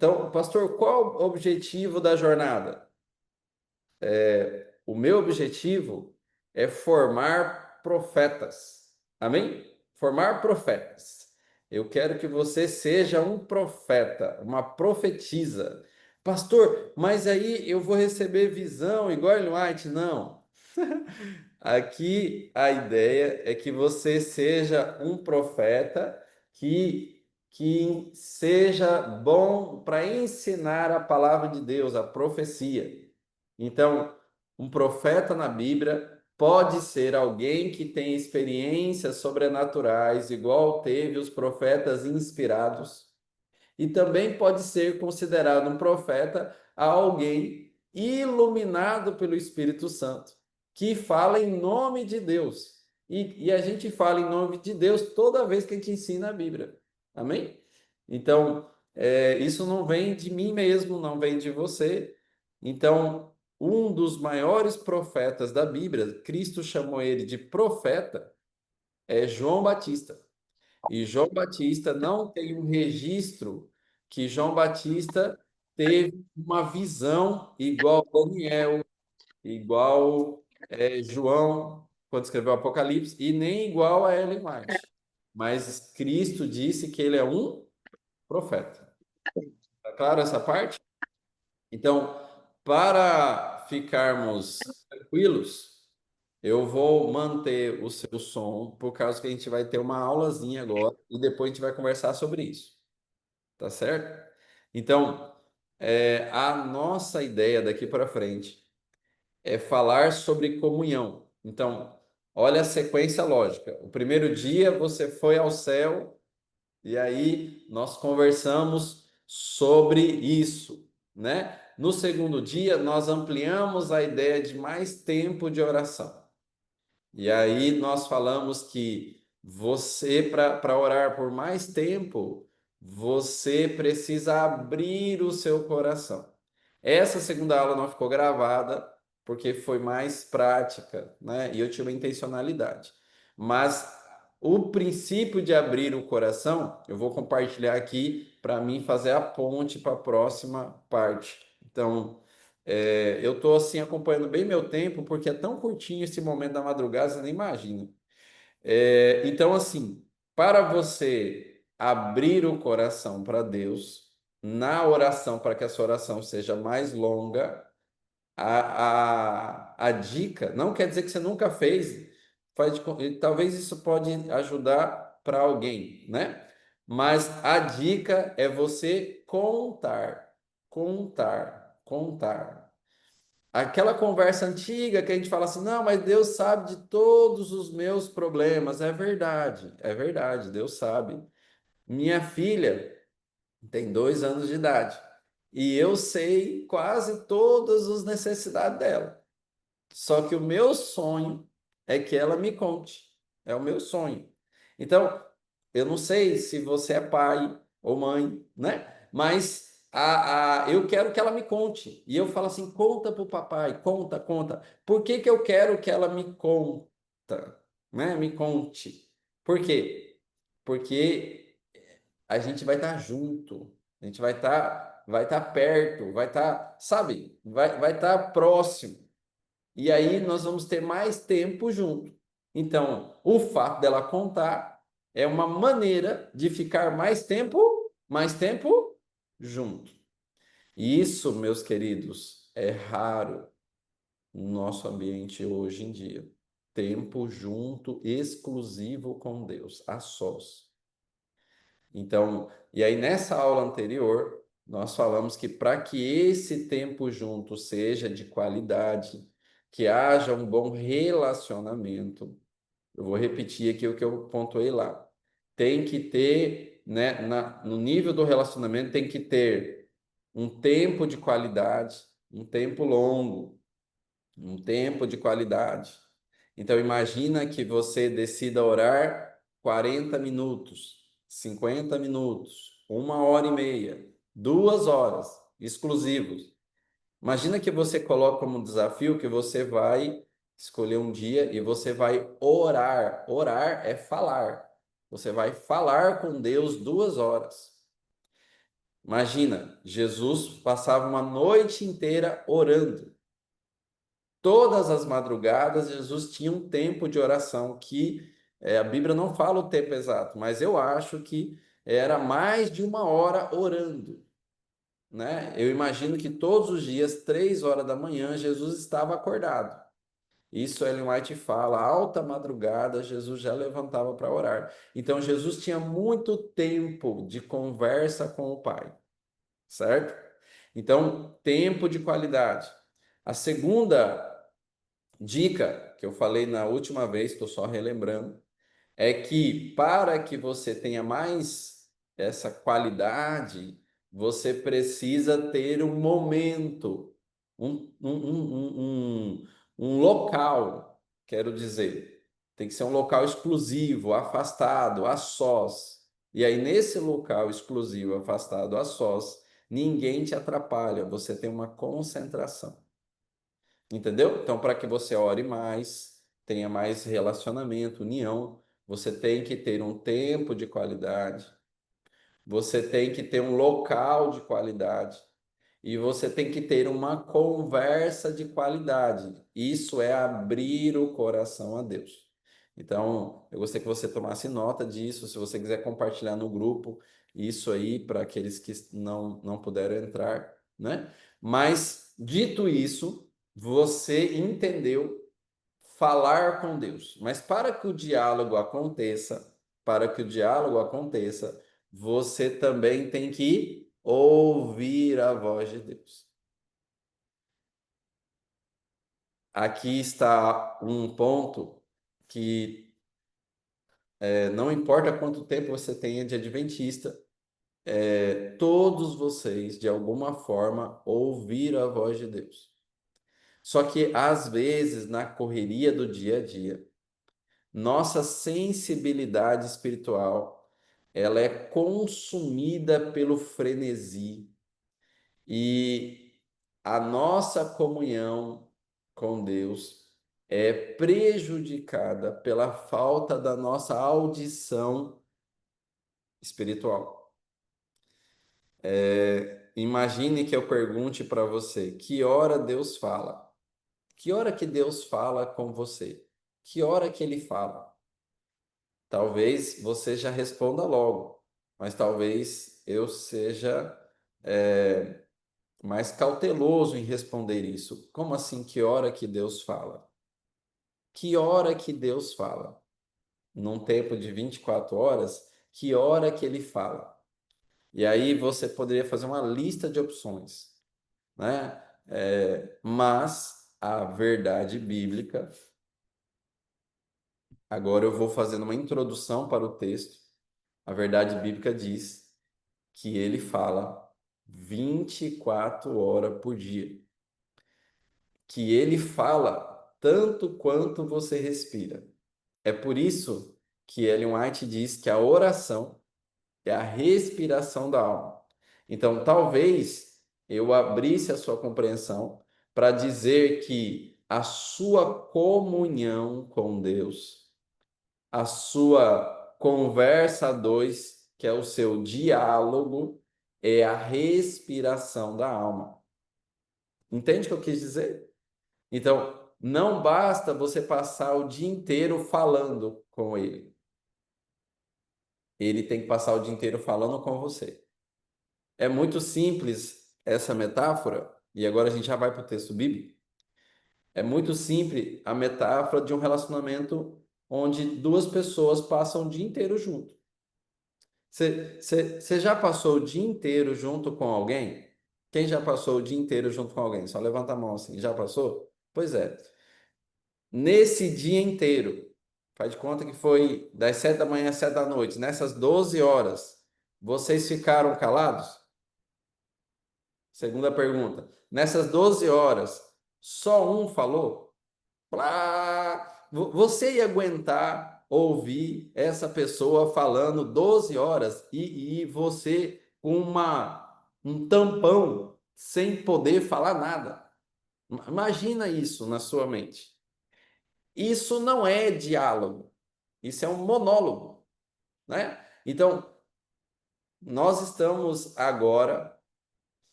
Então, pastor, qual o objetivo da jornada? O meu objetivo é formar profetas. Amém? Formar profetas. Eu quero que você seja um profeta, uma profetisa. Pastor, mas aí eu vou receber visão igual Ellen White? Não. Aqui a ideia é que você seja um profeta que seja bom para ensinar a palavra de Deus, a profecia. Então, um profeta na Bíblia pode ser alguém que tem experiências sobrenaturais, igual teve os profetas inspirados, e também pode ser considerado um profeta alguém iluminado pelo Espírito Santo, que fala em nome de Deus. E a gente fala em nome de Deus toda vez que a gente ensina a Bíblia. Amém? Então, isso não vem de mim mesmo, não vem de você. Então, um dos maiores profetas da Bíblia, Cristo chamou ele de profeta, é João Batista. E João Batista não tem um registro que João Batista teve uma visão igual Daniel, igual João, quando escreveu o Apocalipse, e nem igual a Ellen White. Mas Cristo disse que ele é um profeta. Tá claro essa parte? Então, para ficarmos tranquilos, eu vou manter o seu som, por causa que a gente vai ter uma aulazinha agora e depois a gente vai conversar sobre isso. Tá certo? Então, a nossa ideia daqui para frente é falar sobre comunhão. Então, olha a sequência lógica. O primeiro dia você foi ao céu e aí nós conversamos sobre isso, né? No segundo dia, nós ampliamos a ideia de mais tempo de oração. E aí nós falamos que você, para orar por mais tempo, você precisa abrir o seu coração. Essa segunda aula não ficou gravada, porque foi mais prática, né? E eu tinha uma intencionalidade. Mas o princípio de abrir o coração, eu vou compartilhar aqui para mim fazer a ponte para a próxima parte. Então, eu estou assim acompanhando bem meu tempo, porque é tão curtinho esse momento da madrugada, você nem imagina. Então, assim, para você abrir o coração para Deus, na oração, para que essa oração seja mais longa, a dica, não quer dizer que você nunca fez, talvez isso pode ajudar para alguém, né? Mas a dica é você contar, contar, contar. Aquela conversa antiga que a gente fala assim, não, mas Deus sabe de todos os meus problemas. É verdade, Deus sabe. Minha filha tem 2 anos de idade e eu sei quase todas as necessidades dela. Só que o meu sonho é que ela me conte. É o meu sonho. Então, eu não sei se você é pai ou mãe, né? Mas eu quero que ela me conte. E eu falo assim: conta para o papai, conta, conta. Por que que eu quero que ela me conta, né? Me conte. Por quê? Porque a gente vai estar junto, a gente vai estar perto, vai estar, sabe? Vai estar próximo. E aí nós vamos ter mais tempo junto. Então, o fato dela contar é uma maneira de ficar mais tempo junto. E isso, meus queridos, é raro no nosso ambiente hoje em dia. Tempo junto, exclusivo com Deus, a sós. Então, e aí nessa aula anterior, nós falamos que para que esse tempo junto seja de qualidade, que haja um bom relacionamento, eu vou repetir aqui o que eu pontuei lá. Tem que ter, né, no nível do relacionamento, tem que ter um tempo de qualidade, um tempo longo, um tempo de qualidade. Então, imagina que você decida orar 40 minutos, 50 minutos, 1 hora e meia, 2 horas, exclusivos. Imagina que você coloca como desafio que você vai escolher um dia e você vai orar. Orar é falar. Você vai falar com Deus 2 horas. Imagina, Jesus passava uma noite inteira orando. Todas as madrugadas, Jesus tinha um tempo de oração que a Bíblia não fala o tempo exato, mas eu acho que era mais de uma hora orando, né? Eu imagino que todos os dias, 3 horas da manhã, Jesus estava acordado. Isso Ellen White fala, alta madrugada, Jesus já levantava para orar. Então, Jesus tinha muito tempo de conversa com o Pai, certo? Então, tempo de qualidade. A segunda dica que eu falei na última vez, estou só relembrando, é que para que você tenha mais essa qualidade, você precisa ter um momento, um local, quero dizer. Tem que ser um local exclusivo, afastado, a sós. E aí, nesse local exclusivo, afastado, a sós, ninguém te atrapalha, você tem uma concentração. Entendeu? Então, para que você ore mais, tenha mais relacionamento, união, você tem que ter um tempo de qualidade, você tem que ter um local de qualidade e você tem que ter uma conversa de qualidade. Isso é abrir o coração a Deus. Então, eu gostaria que você tomasse nota disso, se você quiser compartilhar no grupo, isso aí para aqueles que não puderam entrar, né? Mas, dito isso, você entendeu falar com Deus. Mas para que o diálogo aconteça, você também tem que ouvir a voz de Deus. Aqui está um ponto que não importa quanto tempo você tenha de adventista, todos vocês, de alguma forma, ouviram a voz de Deus. Só que, às vezes, na correria do dia a dia, nossa sensibilidade espiritual, ela é consumida pelo frenesi e a nossa comunhão com Deus é prejudicada pela falta da nossa audição espiritual. Imagine que eu pergunte para você, que hora Deus fala? Que hora que Deus fala com você? Que hora que ele fala? Talvez você já responda logo, mas talvez eu seja é, mais cauteloso em responder isso. Como assim? Que hora que Deus fala? Que hora que Deus fala? Num tempo de 24 horas, que hora que ele fala? E aí você poderia fazer uma lista de opções, né? Mas a verdade bíblica, agora eu vou fazendo uma introdução para o texto. A verdade bíblica diz que ele fala 24 horas por dia. Que ele fala tanto quanto você respira. É por isso que Ellen White diz que a oração é a respiração da alma. Então, talvez eu abrisse a sua compreensão para dizer que a sua comunhão com Deus, a sua conversa a dois, que é o seu diálogo, é a respiração da alma. Entende o que eu quis dizer? Então, não basta você passar o dia inteiro falando com ele. Ele tem que passar o dia inteiro falando com você. É muito simples essa metáfora, e agora a gente já vai para o texto bíblico. É muito simples a metáfora de um relacionamento onde duas pessoas passam o dia inteiro junto. Você já passou o dia inteiro junto com alguém? Quem já passou o dia inteiro junto com alguém? Só levanta a mão assim. Já passou? Pois é. Nesse dia inteiro, faz de conta que foi das 7 da manhã às 7 da noite, nessas 12 horas, vocês ficaram calados? Segunda pergunta. Nessas 12 horas, só um falou? Você ia aguentar ouvir essa pessoa falando 12 horas e você com um tampão sem poder falar nada? Imagina isso na sua mente. Isso não é diálogo, isso é um monólogo, né? Então, nós estamos agora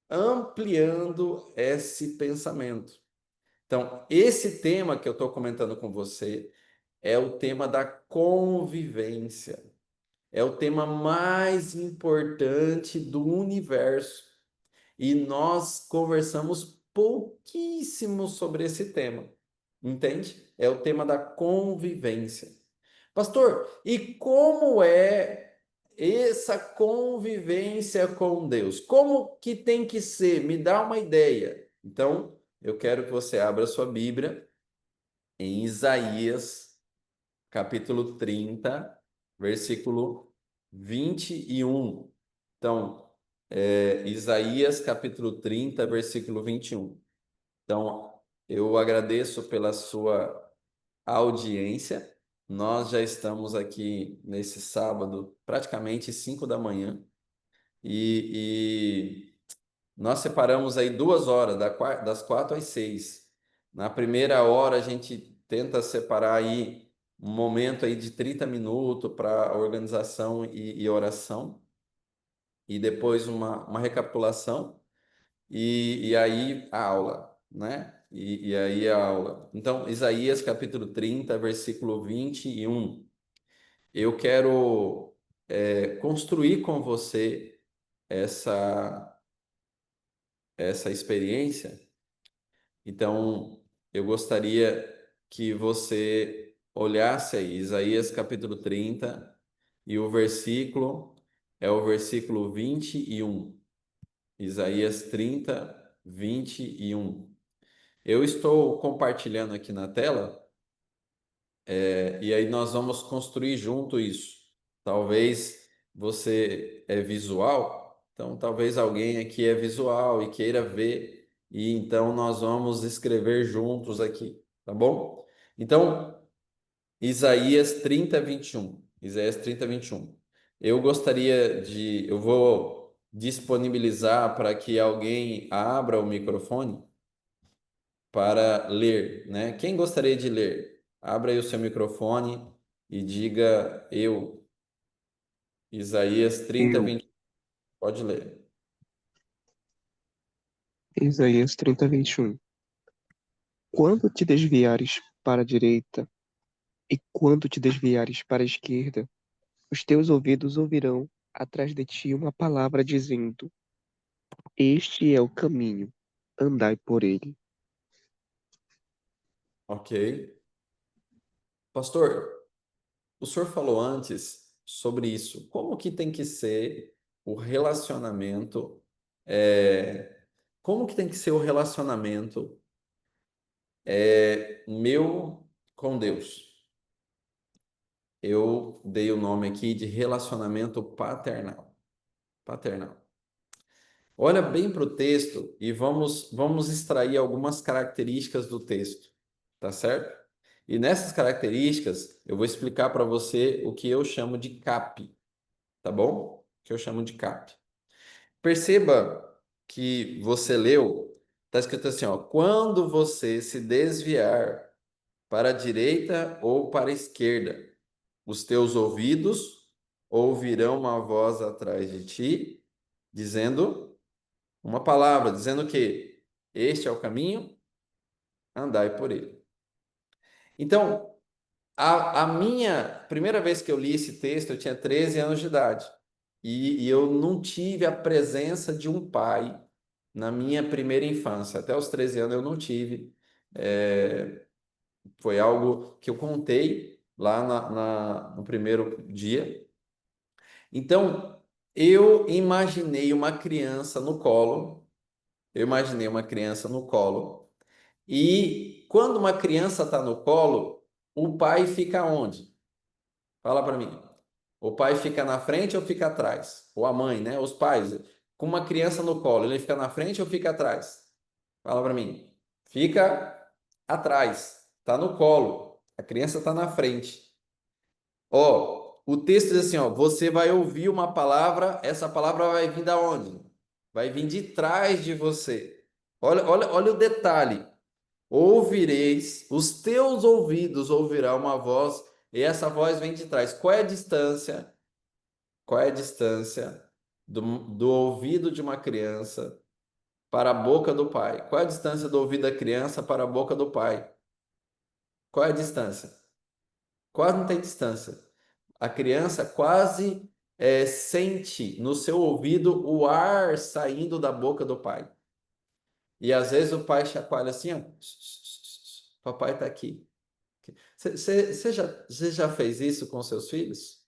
ampliando esse pensamento. Então, esse tema que eu estou comentando com você é o tema da convivência. É o tema mais importante do universo. E nós conversamos pouquíssimo sobre esse tema. Entende? É o tema da convivência. Pastor, e como é essa convivência com Deus? Como que tem que ser? Me dá uma ideia. Então, eu quero que você abra sua Bíblia em Isaías, capítulo 30, versículo 21. Então, Isaías, capítulo 30, versículo 21. Então, eu agradeço pela sua audiência. Nós já estamos aqui nesse sábado, praticamente 5 da manhã, e nós separamos aí 2 horas, das 4 às 6. Na primeira hora, a gente tenta separar aí um momento aí de 30 minutos para organização e oração, e depois uma recapitulação, e aí a aula, né? E aí a aula. Então, Isaías capítulo 30, versículo 21. Eu quero construir com você essa, essa experiência. Então, eu gostaria que você olhasse aí, Isaías capítulo 30, e o versículo é o versículo 21. Isaías 30, 21. Eu estou compartilhando aqui na tela, e aí nós vamos construir junto isso. Talvez você é visual, então talvez alguém aqui é visual e queira ver, e então nós vamos escrever juntos aqui, tá bom? Então, Isaías 30, 21. Isaías 30, 21. Eu vou disponibilizar para que alguém abra o microfone para ler, né? Quem gostaria de ler? Abra aí o seu microfone e diga eu. Isaías 30, Eu, 20. Pode ler. Isaías 30, 21. Quando te desviares para a direita e quando te desviares para a esquerda, os teus ouvidos ouvirão atrás de ti uma palavra dizendo: Este é o caminho, andai por ele. Ok. Pastor, o senhor falou antes sobre isso. Como que tem que ser o relacionamento? Como que tem que ser o relacionamento meu com Deus? Eu dei o nome aqui de relacionamento paternal. Paternal. Olha bem para o texto e vamos extrair algumas características do texto, tá certo? E nessas características, eu vou explicar para você o que eu chamo de CAP, tá bom? O que eu chamo de CAP. Perceba que você leu, está escrito assim, ó, quando você se desviar para a direita ou para a esquerda, os teus ouvidos ouvirão uma voz atrás de ti, dizendo uma palavra, dizendo que este é o caminho, andai por ele. Então, a minha primeira vez que eu li esse texto, eu tinha 13 anos de idade. E eu não tive a presença de um pai na minha primeira infância. Até os 13 anos eu não tive. É, foi algo que eu contei lá no primeiro dia. Então, eu imaginei uma criança no colo. Eu imaginei uma criança no colo. E quando uma criança está no colo, o pai fica onde? Fala para mim. O pai fica na frente ou fica atrás? Ou a mãe, né? Os pais. Com uma criança no colo, ele fica na frente ou fica atrás? Fala para mim. Fica atrás. Está no colo. A criança está na frente. Ó, o texto diz assim, ó, você vai ouvir uma palavra, essa palavra vai vir da onde? Vai vir de trás de você. Olha o detalhe. Ouvireis, os teus ouvidos ouvirão uma voz, e essa voz vem de trás. Qual é a distância? Qual é a distância do ouvido de uma criança para a boca do pai? Qual é a distância do ouvido da criança para a boca do pai? Qual é a distância? Quase não tem distância. A criança quase sente no seu ouvido o ar saindo da boca do pai. E às vezes o pai chacoalha assim, ó. Papai está aqui. Você já fez isso com seus filhos?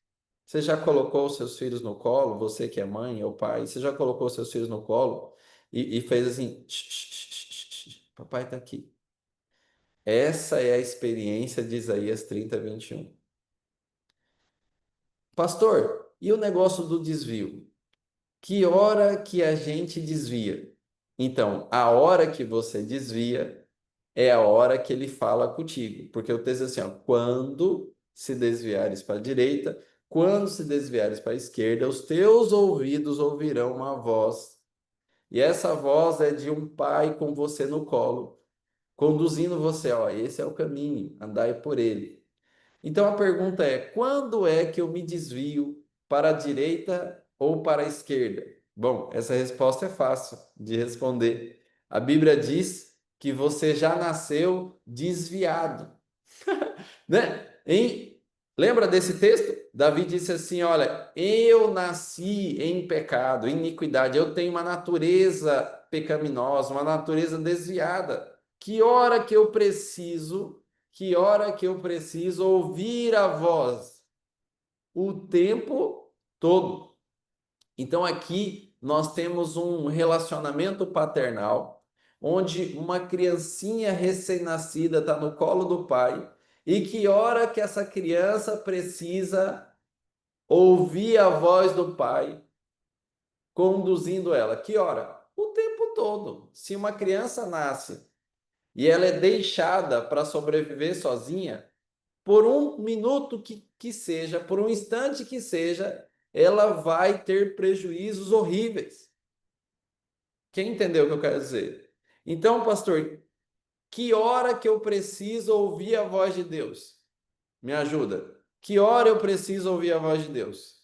Você já colocou os seus filhos no colo? Você que é mãe ou pai, você já colocou os seus filhos no colo e fez assim: papai está aqui. Essa é a experiência de Isaías 30:21. Pastor, e o negócio do desvio? Que hora que a gente desvia? Então, a hora que você desvia é a hora que ele fala contigo. Porque o texto diz assim, ó, quando se desviares para a direita, quando se desviares para a esquerda, os teus ouvidos ouvirão uma voz. E essa voz é de um pai com você no colo, conduzindo você, ó, esse é o caminho, andai por ele. Então a pergunta é: quando é que eu me desvio para a direita ou para a esquerda? Bom, essa resposta é fácil de responder. A Bíblia diz que você já nasceu desviado, né? Lembra desse texto? Davi disse assim: olha, eu nasci em pecado, em iniquidade, eu tenho uma natureza pecaminosa, uma natureza desviada. Que hora que eu preciso ouvir a voz? O tempo todo. Então aqui nós temos um relacionamento paternal, onde uma criancinha recém-nascida está no colo do pai, e que hora que essa criança precisa ouvir a voz do pai conduzindo ela? Que hora? O tempo todo. Se uma criança nasce e ela é deixada para sobreviver sozinha, por um minuto que seja, por um instante que seja, ela vai ter prejuízos horríveis. Quem entendeu o que eu quero dizer? Então, pastor, que hora que eu preciso ouvir a voz de Deus? Me ajuda. Que hora eu preciso ouvir a voz de Deus?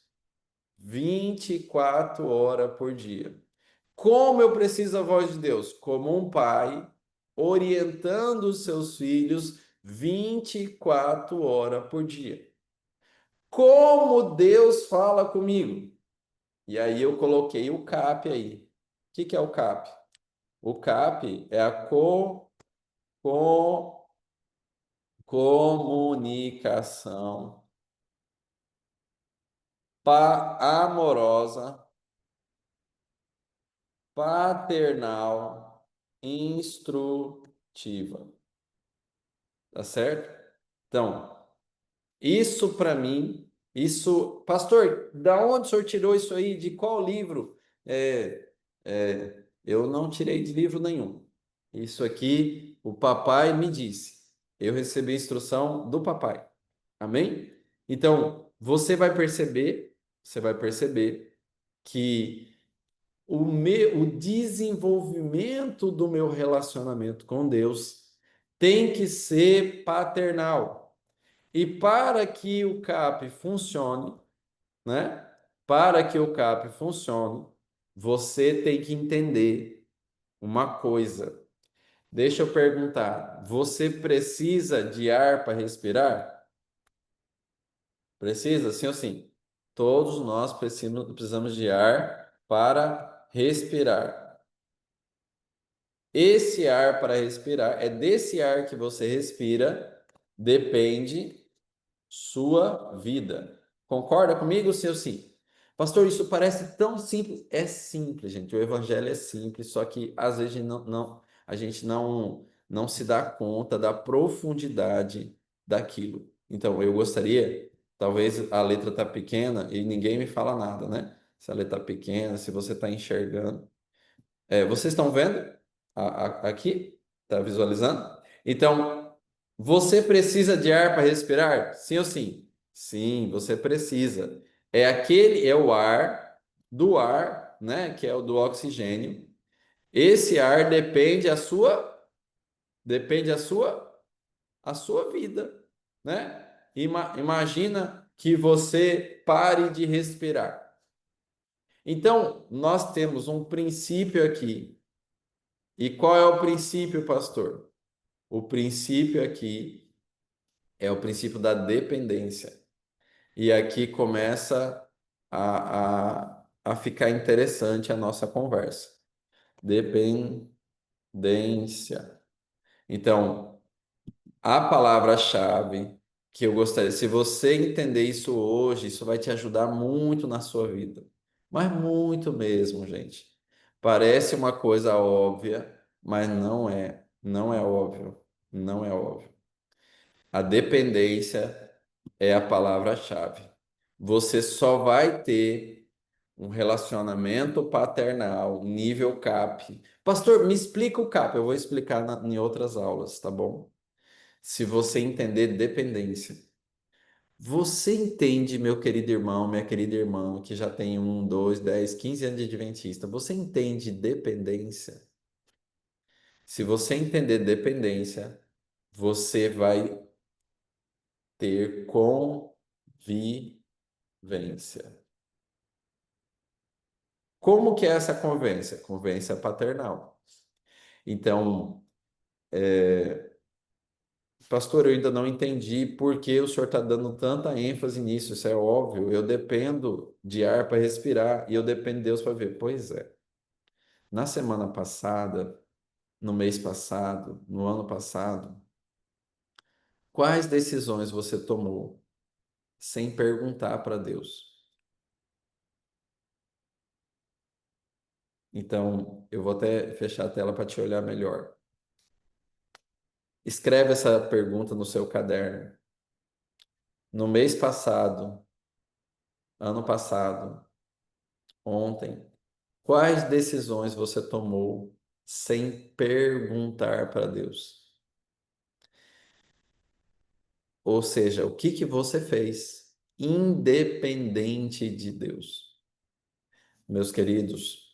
24 horas por dia. Como eu preciso da voz de Deus? Como um pai orientando os seus filhos 24 horas por dia. Como Deus fala comigo? E aí eu coloquei o CAP aí. O que é o CAP? O CAP é a co- comunicação amorosa, paternal, instrutiva. Tá certo? Então, isso para mim, pastor, da onde o senhor tirou isso aí? De qual livro? Eu não tirei de livro nenhum. Isso aqui, o papai me disse. Eu recebi a instrução do papai. Amém? Então, você vai perceber que o desenvolvimento do meu relacionamento com Deus tem que ser paternal. E para que o CAP funcione, né? Para que o CAP funcione, você tem que entender uma coisa. Deixa eu perguntar, você precisa de ar para respirar? Precisa? Sim ou sim? Todos nós precisamos de ar para respirar. Esse ar para respirar, é desse ar que você respira, depende sua vida. Concorda comigo, sim ou sim? Pastor, isso parece tão simples. É simples, gente. O evangelho é simples, só que às vezes a gente não se dá conta da profundidade daquilo. Então, eu gostaria, talvez a letra tá pequena e ninguém me fala nada, né? Se a letra tá pequena, se você está enxergando. Vocês estão vendo aqui? Está visualizando? Então, você precisa de ar para respirar? Sim ou sim? Sim, você precisa. É o ar do ar, né? Que é o do oxigênio. Esse ar depende a sua vida, né? Imagina que você pare de respirar. Então, nós temos um princípio aqui. E qual é o princípio, pastor? O princípio aqui é o princípio da dependência. E aqui começa a ficar interessante a nossa conversa. Dependência. Então, a palavra-chave que eu gostaria, se você entender isso hoje, isso vai te ajudar muito na sua vida. Mas muito mesmo, gente. Parece uma coisa óbvia, mas não é. Não é óbvio. Não é óbvio. A dependência é a palavra-chave. Você só vai ter um relacionamento paternal, nível CAP. Pastor, me explica o CAP. Eu vou explicar em outras aulas, tá bom? Se você entender dependência. Você entende, meu querido irmão, minha querida irmã, que já tem 1, 2, 10, 15 anos de adventista, você entende dependência? Se você entender dependência, você vai ter convivência. Como que é essa convivência? Convivência paternal. Então, pastor, eu ainda não entendi por que o senhor está dando tanta ênfase nisso. Isso é óbvio. Eu dependo de ar para respirar e eu dependo de Deus para ver. Pois é. Na semana passada, no mês passado, no ano passado, quais decisões você tomou sem perguntar para Deus? Então, eu vou até fechar a tela para te olhar melhor. Escreve essa pergunta no seu caderno. No mês passado, ano passado, ontem, quais decisões você tomou sem perguntar para Deus? Ou seja, o que que você fez independente de Deus? Meus queridos,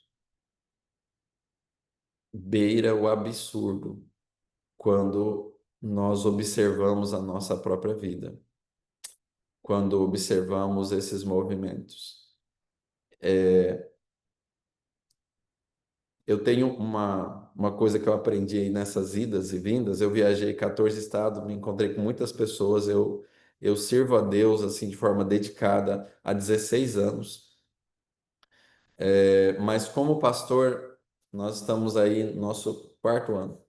beira o absurdo quando nós observamos a nossa própria vida, quando observamos esses movimentos. Eu tenho uma coisa que eu aprendi aí nessas idas e vindas. Eu viajei 14 estados, me encontrei com muitas pessoas. Eu sirvo a Deus assim de forma dedicada há 16 anos. Mas como pastor, nós estamos aí no nosso quarto ano.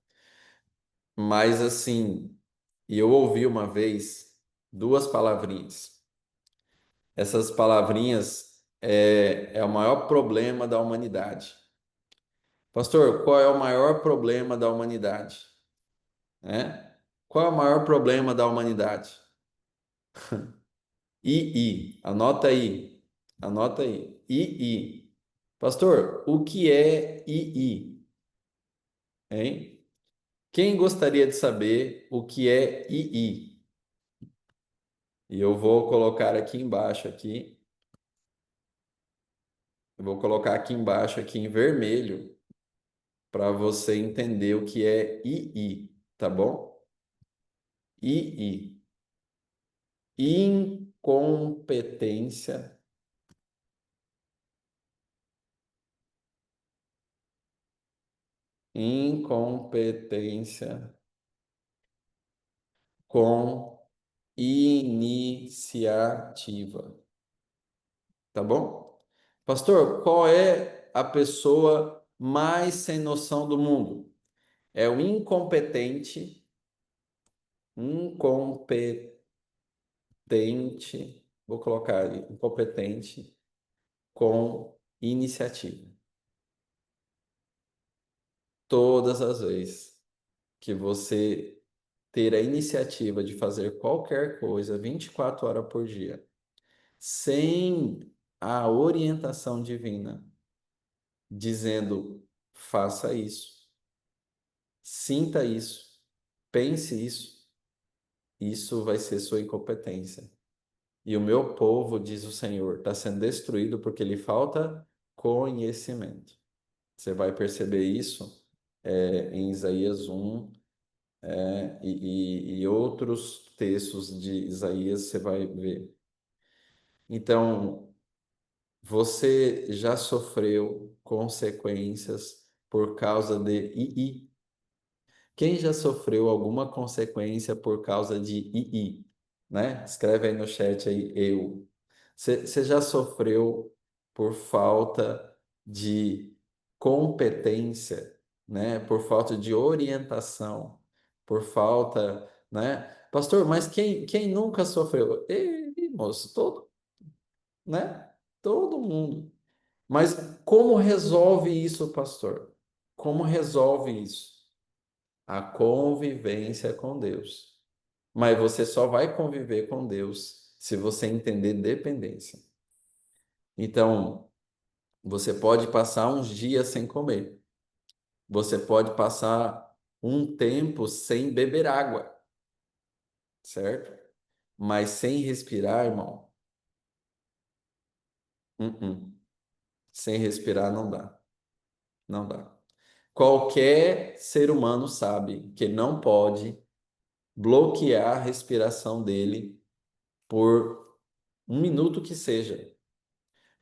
Mas assim, e eu ouvi uma vez duas palavrinhas. Essas palavrinhas é o maior problema da humanidade. Pastor, qual é o maior problema da humanidade? Né? Qual é o maior problema da humanidade? II. Anota aí. Anota aí. II. Pastor, o que é II? Hein? Quem gostaria de saber o que é II? E eu vou colocar aqui embaixo aqui. Eu vou colocar aqui embaixo aqui em vermelho para você entender o que é II, tá bom? II. Incompetência, incompetência com iniciativa, tá bom? Pastor, qual é a pessoa mais sem noção do mundo? É o incompetente, incompetente, vou colocar ali, incompetente com iniciativa. Todas as vezes que você ter a iniciativa de fazer qualquer coisa 24 horas por dia, sem a orientação divina, dizendo: faça isso, sinta isso, pense isso, isso vai ser sua incompetência. E o meu povo, diz o Senhor, está sendo destruído porque lhe falta conhecimento. Você vai perceber isso em Isaías 1 e outros textos de Isaías você vai ver. Então, Você já sofreu consequências por causa de II? Quem já sofreu alguma consequência por causa de II? Né? Escreve aí no chat aí, eu. Você já sofreu por falta de competência, né? Por falta de orientação, por falta, né? Pastor, mas quem nunca sofreu? Moço, todo, né? Todo mundo. Mas como resolve isso, pastor? Como resolve isso? A convivência com Deus. Mas você só vai conviver com Deus se você entender dependência. Então, você pode passar uns dias sem comer. Você pode passar um tempo sem beber água, certo? Mas sem respirar, irmão, uh-uh. Sem respirar não dá. Não dá. Qualquer ser humano sabe que não pode bloquear a respiração dele por um minuto que seja.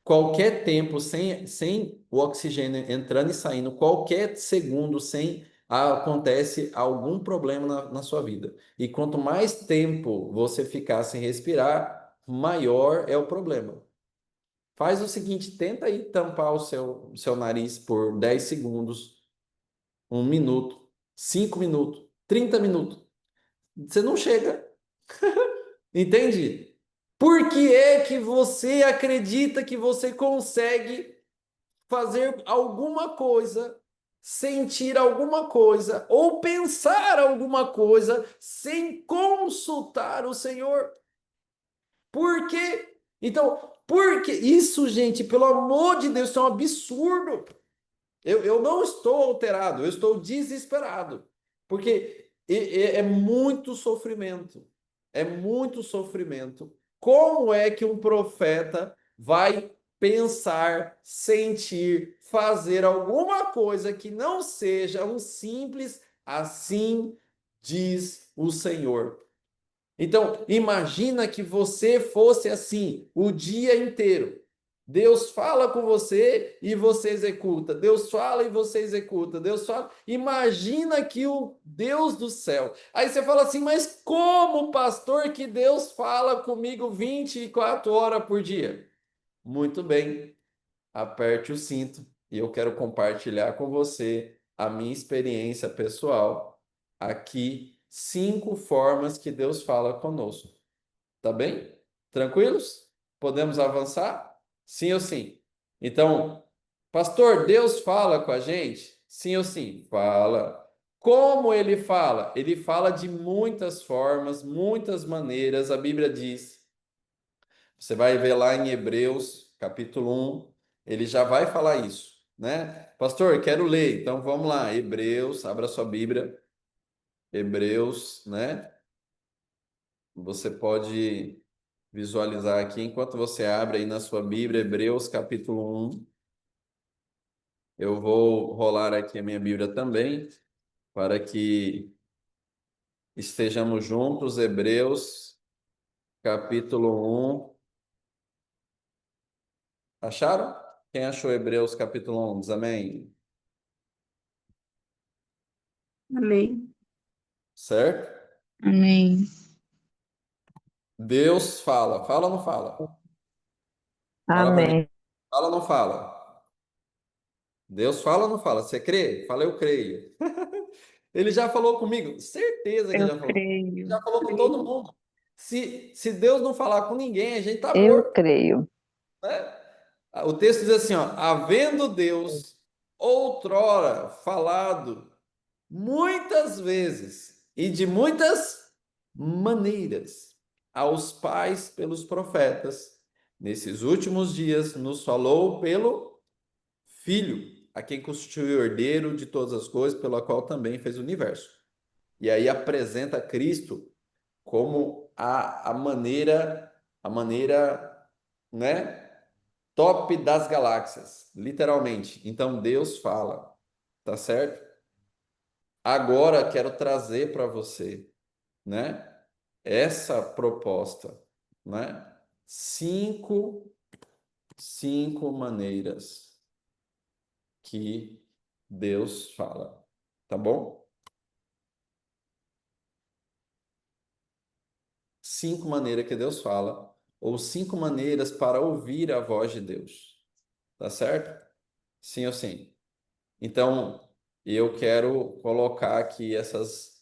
Qualquer tempo sem o oxigênio entrando e saindo, qualquer segundo sem acontece algum problema na sua vida. E quanto mais tempo você ficar sem respirar, maior é o problema. Faz o seguinte, tenta aí tampar o seu nariz por 10 segundos, um minuto, 5 minutos, 30 minutos. Você não chega, entende? Por que é que você acredita que você consegue fazer alguma coisa, sentir alguma coisa ou pensar alguma coisa sem consultar o Senhor? Por quê? Então, por que isso, gente, pelo amor de Deus, isso é um absurdo. Eu não estou alterado, eu estou desesperado, porque é muito sofrimento. É muito sofrimento. Como é que um profeta vai pensar, sentir, fazer alguma coisa que não seja um simples assim diz o Senhor? Então, imagina que você fosse assim o dia inteiro. Deus fala com você e você executa. Deus fala e você executa. Deus fala. Imagina que o Deus do céu. Aí você fala assim, mas como, pastor, que Deus fala comigo 24 horas por dia? Muito bem, aperte o cinto e eu quero compartilhar com você a minha experiência pessoal aqui. 5 formas que Deus fala conosco. Tá bem? Tranquilos? Podemos avançar? Sim ou sim? Então, pastor, Deus fala com a gente? Sim ou sim? Fala. Como ele fala? Ele fala de muitas formas, muitas maneiras. A Bíblia diz. Você vai ver lá em Hebreus, capítulo 1, ele já vai falar isso, né? Pastor, quero ler. Então vamos lá, Hebreus, abra sua Bíblia. Hebreus, né? Você pode visualizar aqui enquanto você abre aí na sua Bíblia, Hebreus capítulo 1. Eu vou rolar aqui a minha Bíblia também, para que estejamos juntos. Hebreus capítulo 1. Acharam? Quem achou Hebreus capítulo 1? Diz amém. Amém. Certo? Amém. Deus fala. Fala ou não fala? Fala para mim. Amém. Fala ou não fala? Deus fala ou não fala? Você crê? Fala, eu creio. Ele já falou comigo, certeza que ele Eu já falou. creio. Já falou com todo mundo. Se Deus não falar com ninguém, a gente tá Eu morto, creio. né? O texto diz assim, ó, havendo Deus outrora falado muitas vezes e de muitas maneiras aos pais pelos profetas, nesses últimos dias nos falou pelo Filho, a quem constituiu o herdeiro de todas as coisas, pela qual também fez o universo. E aí apresenta Cristo como a maneira, né, top das galáxias, literalmente. Então Deus fala, tá certo? Agora quero trazer para você, né, essa proposta, né? 5 5 maneiras que Deus fala, tá bom? 5 maneiras que Deus fala, ou 5 maneiras para ouvir a voz de Deus, tá certo? Sim ou sim? Então, eu quero colocar aqui essas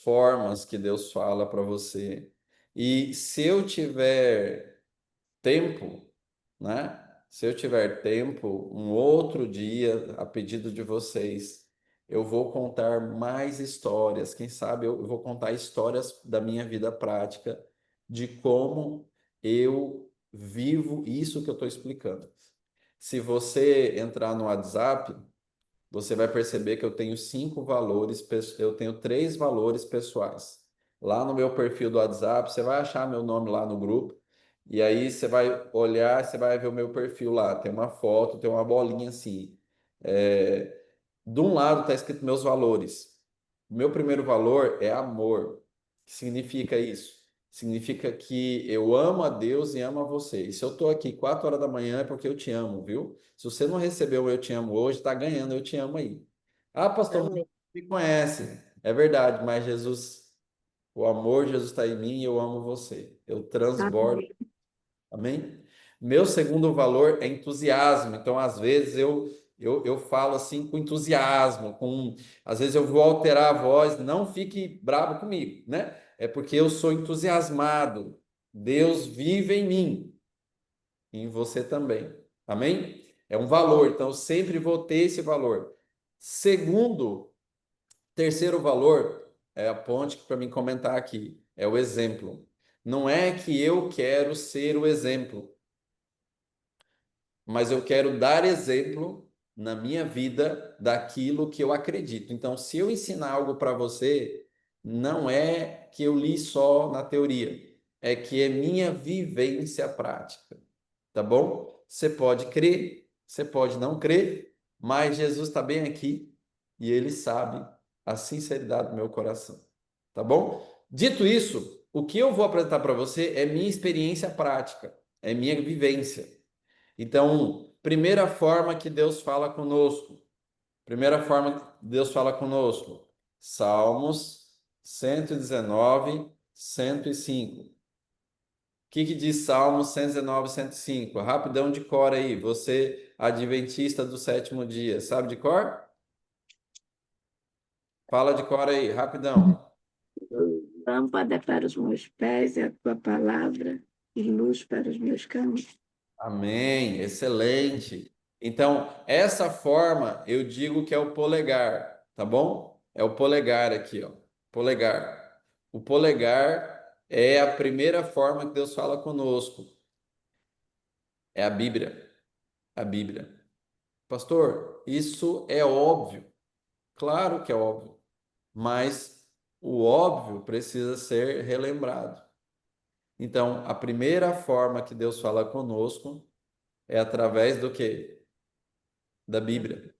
formas que Deus fala para você. E se eu tiver tempo, né? Se eu tiver tempo, um outro dia, a pedido de vocês, eu vou contar mais histórias. Quem sabe eu vou contar histórias da minha vida prática, de como eu vivo isso que eu estou explicando. Se você entrar no WhatsApp, você vai perceber que eu tenho 5 valores, eu tenho 3 valores pessoais. Lá no meu perfil do WhatsApp, você vai achar meu nome lá no grupo, e aí você vai olhar, você vai ver o meu perfil lá. Tem uma foto, tem uma bolinha assim. É, de um lado está escrito meus valores. O meu primeiro valor é amor. O que significa isso? Significa que eu amo a Deus e amo a você. E se eu estou aqui 4 horas da manhã é porque eu te amo, viu? Se você não recebeu o eu te amo hoje, está ganhando eu te amo aí. Ah, pastor, mas Amém. você me conhece. É verdade, mas Jesus, o amor de Jesus está em mim e eu amo você. Eu transbordo. Amém. Amém? Meu segundo valor é entusiasmo. Então, às vezes, eu falo assim com entusiasmo, às vezes eu vou alterar a voz, não fique bravo comigo, né? É porque eu sou entusiasmado. Deus vive em mim, e em você também. Amém? É um valor, então eu sempre vou ter esse valor. Segundo, terceiro valor é a ponte para mim comentar aqui, é o exemplo. Não é que eu quero ser o exemplo, mas eu quero dar exemplo na minha vida daquilo que eu acredito. Então, se eu ensinar algo para você, não é que eu li só na teoria, é que é minha vivência prática, tá bom? Você pode crer, você pode não crer, mas Jesus está bem aqui e ele sabe a sinceridade do meu coração, tá bom? Dito isso, o que eu vou apresentar para você é minha experiência prática, é minha vivência. Então, primeira forma que Deus fala conosco. Primeira forma que Deus fala conosco. Salmos 119, 105. O que diz Salmos 119, 105? Rapidão de cor aí. Você, adventista do sétimo dia, sabe de cor? Fala de cor aí, rapidão. Lâmpada para os meus pés é a tua palavra e luz para os meus caminhos. Amém, excelente. Então, essa forma eu digo que é o polegar, tá bom? É o polegar aqui, ó. Polegar. O polegar é a primeira forma que Deus fala conosco. É a Bíblia. A Bíblia. Pastor, isso é óbvio. Claro que é óbvio. Mas o óbvio precisa ser relembrado. Então, a primeira forma que Deus fala conosco é através do quê? Da Bíblia.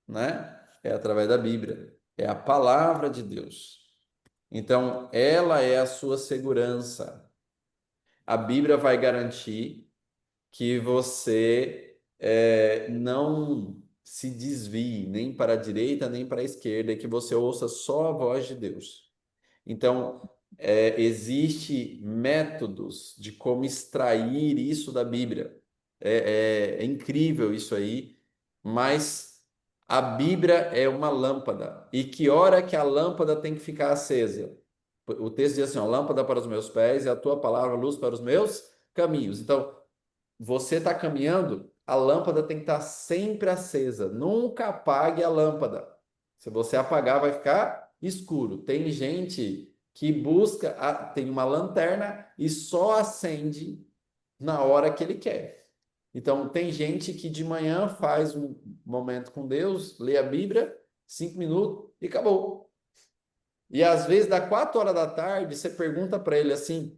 Né? É através da Bíblia. É a palavra de Deus. Então, ela é a sua segurança. A Bíblia vai garantir que você não se desvie nem para a direita nem para a esquerda, e que você ouça só a voz de Deus. Então, existe métodos de como extrair isso da Bíblia. É incrível isso aí, mas a Bíblia é uma lâmpada. E que hora que a lâmpada tem que ficar acesa? O texto diz assim, ó, lâmpada para os meus pés e a tua palavra, luz para os meus caminhos. Então, você está caminhando, a lâmpada tem que estar sempre acesa. Nunca apague a lâmpada. Se você apagar, vai ficar escuro. Tem gente que busca, tem uma lanterna e só acende na hora que ele quer. Então, tem gente que de manhã faz um momento com Deus, lê a Bíblia, 5 minutos e acabou. E às vezes, dá 4 horas da tarde, você pergunta para ele assim: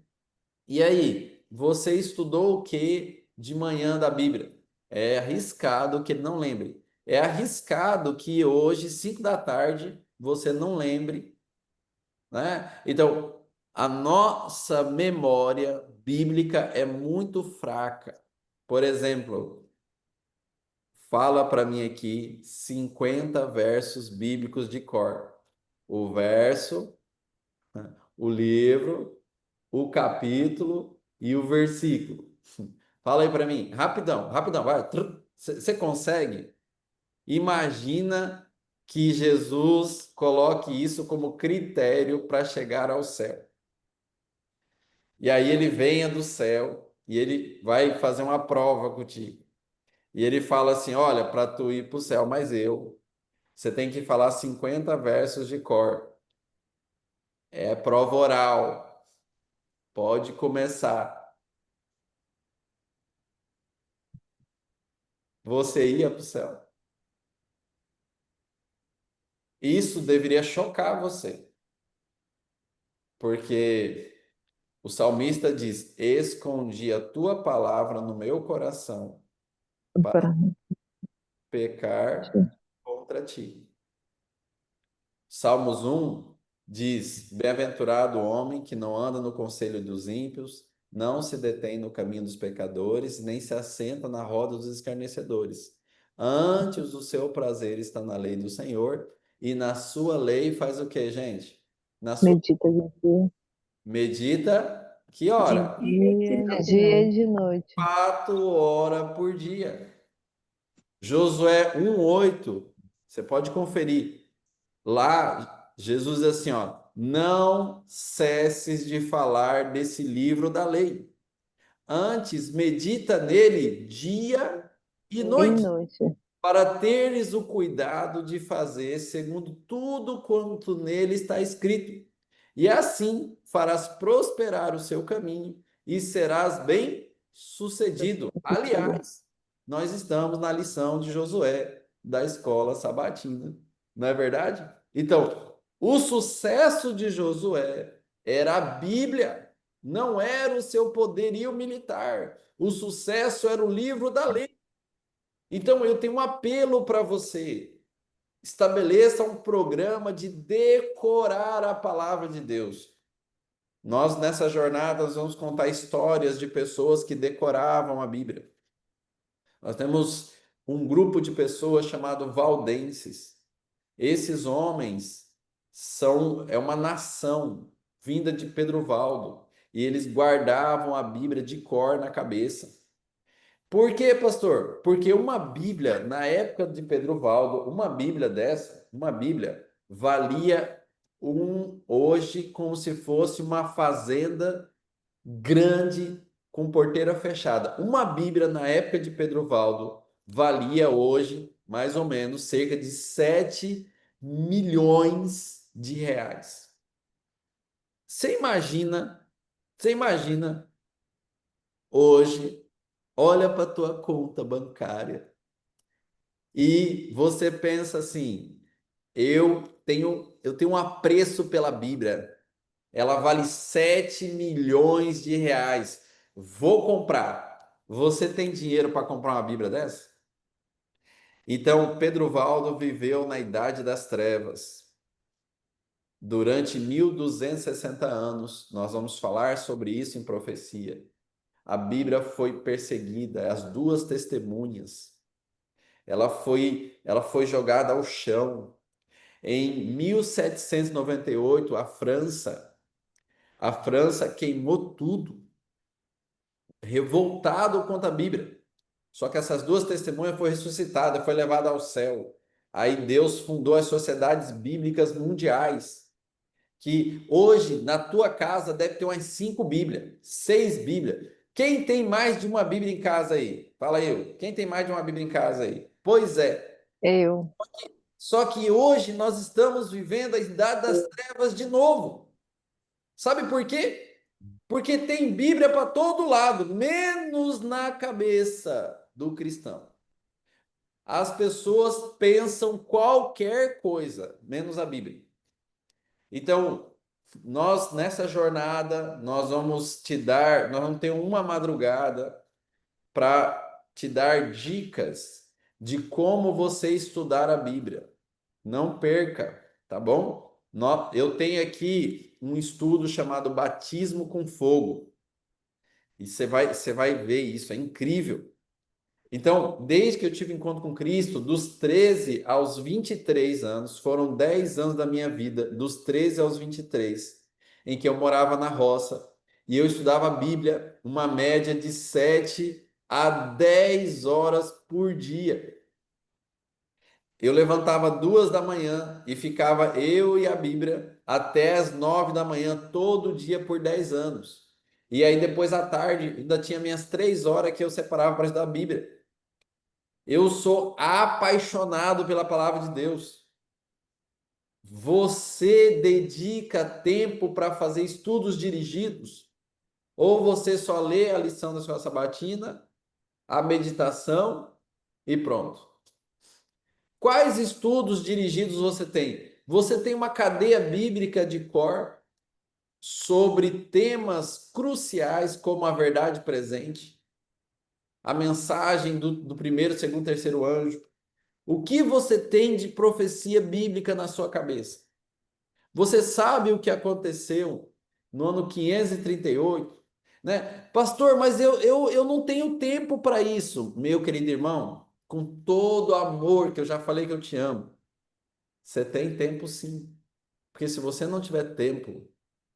e aí, você estudou o que de manhã da Bíblia? É arriscado que ele não lembre. É arriscado que hoje, 5 da tarde, você não lembre, né? Então, a nossa memória bíblica é muito fraca. Por exemplo, fala para mim aqui 50 versos bíblicos de cor. O verso, o livro, o capítulo e o versículo. Fala aí para mim, rapidão, rapidão, vai. Você consegue? Imagina que Jesus coloque isso como critério para chegar ao céu. E aí ele venha do céu e ele vai fazer uma prova contigo. E ele fala assim: olha, para tu ir para o céu, você tem que falar 50 versos de cor. É prova oral. Pode começar. Você ia para o céu. Isso deveria chocar você, porque o salmista diz: escondi a tua palavra no meu coração para Para pecar contra ti. Salmos 1 diz: bem-aventurado o homem que não anda no conselho dos ímpios, não se detém no caminho dos pecadores, nem se assenta na roda dos escarnecedores. Antes o seu prazer está na lei do Senhor, e na sua lei faz o quê, gente? Na sua medita medita, que de hora? dia, de dia e de noite. 4 horas por dia. Josué 1:8, você pode conferir. Lá, Jesus diz assim, ó, não cesses de falar desse livro da lei. Antes, medita nele dia e E noite, noite. para teres o cuidado de fazer segundo tudo quanto nele está escrito. E assim farás prosperar o seu caminho e serás bem-sucedido. Aliás, nós estamos na lição de Josué da escola sabatina, não é verdade? Então, o sucesso de Josué era a Bíblia, não era o seu poderio militar. O sucesso era o livro da lei. Então, eu tenho um apelo para você. Estabeleça um programa de decorar a palavra de Deus. Nós, nessa jornada, vamos contar histórias de pessoas que decoravam a Bíblia. Nós temos um grupo de pessoas chamado valdenses. Esses homens é uma nação vinda de Pedro Valdo. E eles guardavam a Bíblia de cor na cabeça. Por quê, pastor? Porque uma Bíblia, na época de Pedro Valdo, uma Bíblia dessa, uma Bíblia, valia hoje como se fosse uma fazenda grande com porteira fechada. Uma Bíblia na época de Pedro Valdo valia hoje mais ou menos cerca de 7 milhões de reais. Você imagina hoje, olha para a tua conta bancária e você pensa assim: eu tenho um apreço pela Bíblia. Ela vale 7 milhões de reais. Vou comprar. Você tem dinheiro para comprar uma Bíblia dessa? Então, Pedro Valdo viveu na Idade das Trevas. Durante 1260 anos, nós vamos falar sobre isso em profecia. A Bíblia foi perseguida, as duas testemunhas. Ela foi jogada ao chão. Em 1798, a França queimou tudo, revoltado contra a Bíblia. Só que essas duas testemunhas foi ressuscitada, foi levada ao céu. Aí Deus fundou as sociedades bíblicas mundiais, que hoje na tua casa deve ter umas 5 Bíblias, 6 Bíblias. Quem tem mais de uma Bíblia em casa aí? Fala eu. Quem tem mais de uma Bíblia em casa aí? Pois é. Eu. Só que hoje nós estamos vivendo a idade das trevas de novo. Sabe por quê? Porque tem Bíblia para todo lado, menos na cabeça do cristão. As pessoas pensam qualquer coisa, menos a Bíblia. Então, nós nessa jornada, nós vamos ter uma madrugada para te dar dicas de como você estudar a Bíblia. Não perca, tá bom? Eu tenho aqui um estudo chamado Batismo com Fogo. E você vai ver isso, é incrível. Então, desde que eu tive encontro com Cristo, dos 13 aos 23 anos, foram 10 anos da minha vida, dos 13 aos 23, em que eu morava na roça e eu estudava a Bíblia, uma média de 7 a 10 horas por dia. Eu levantava 2 da manhã e ficava eu e a Bíblia até as 9 da manhã, todo dia por 10 anos. E aí, depois à tarde, ainda tinha minhas 3 horas que eu separava para estudar a Bíblia. Eu sou apaixonado pela palavra de Deus. Você dedica tempo para fazer estudos dirigidos? Ou você só lê a lição da sua sabatina, a meditação e pronto? Quais estudos dirigidos você tem? Você tem uma cadeia bíblica de cor sobre temas cruciais como a verdade presente, a mensagem do primeiro, segundo, terceiro anjo. O que você tem de profecia bíblica na sua cabeça? Você sabe o que aconteceu no ano 538, né? Pastor, mas eu não tenho tempo para isso, meu querido irmão. Com todo amor, que eu já falei que eu te amo. Você tem tempo sim. Porque se você não tiver tempo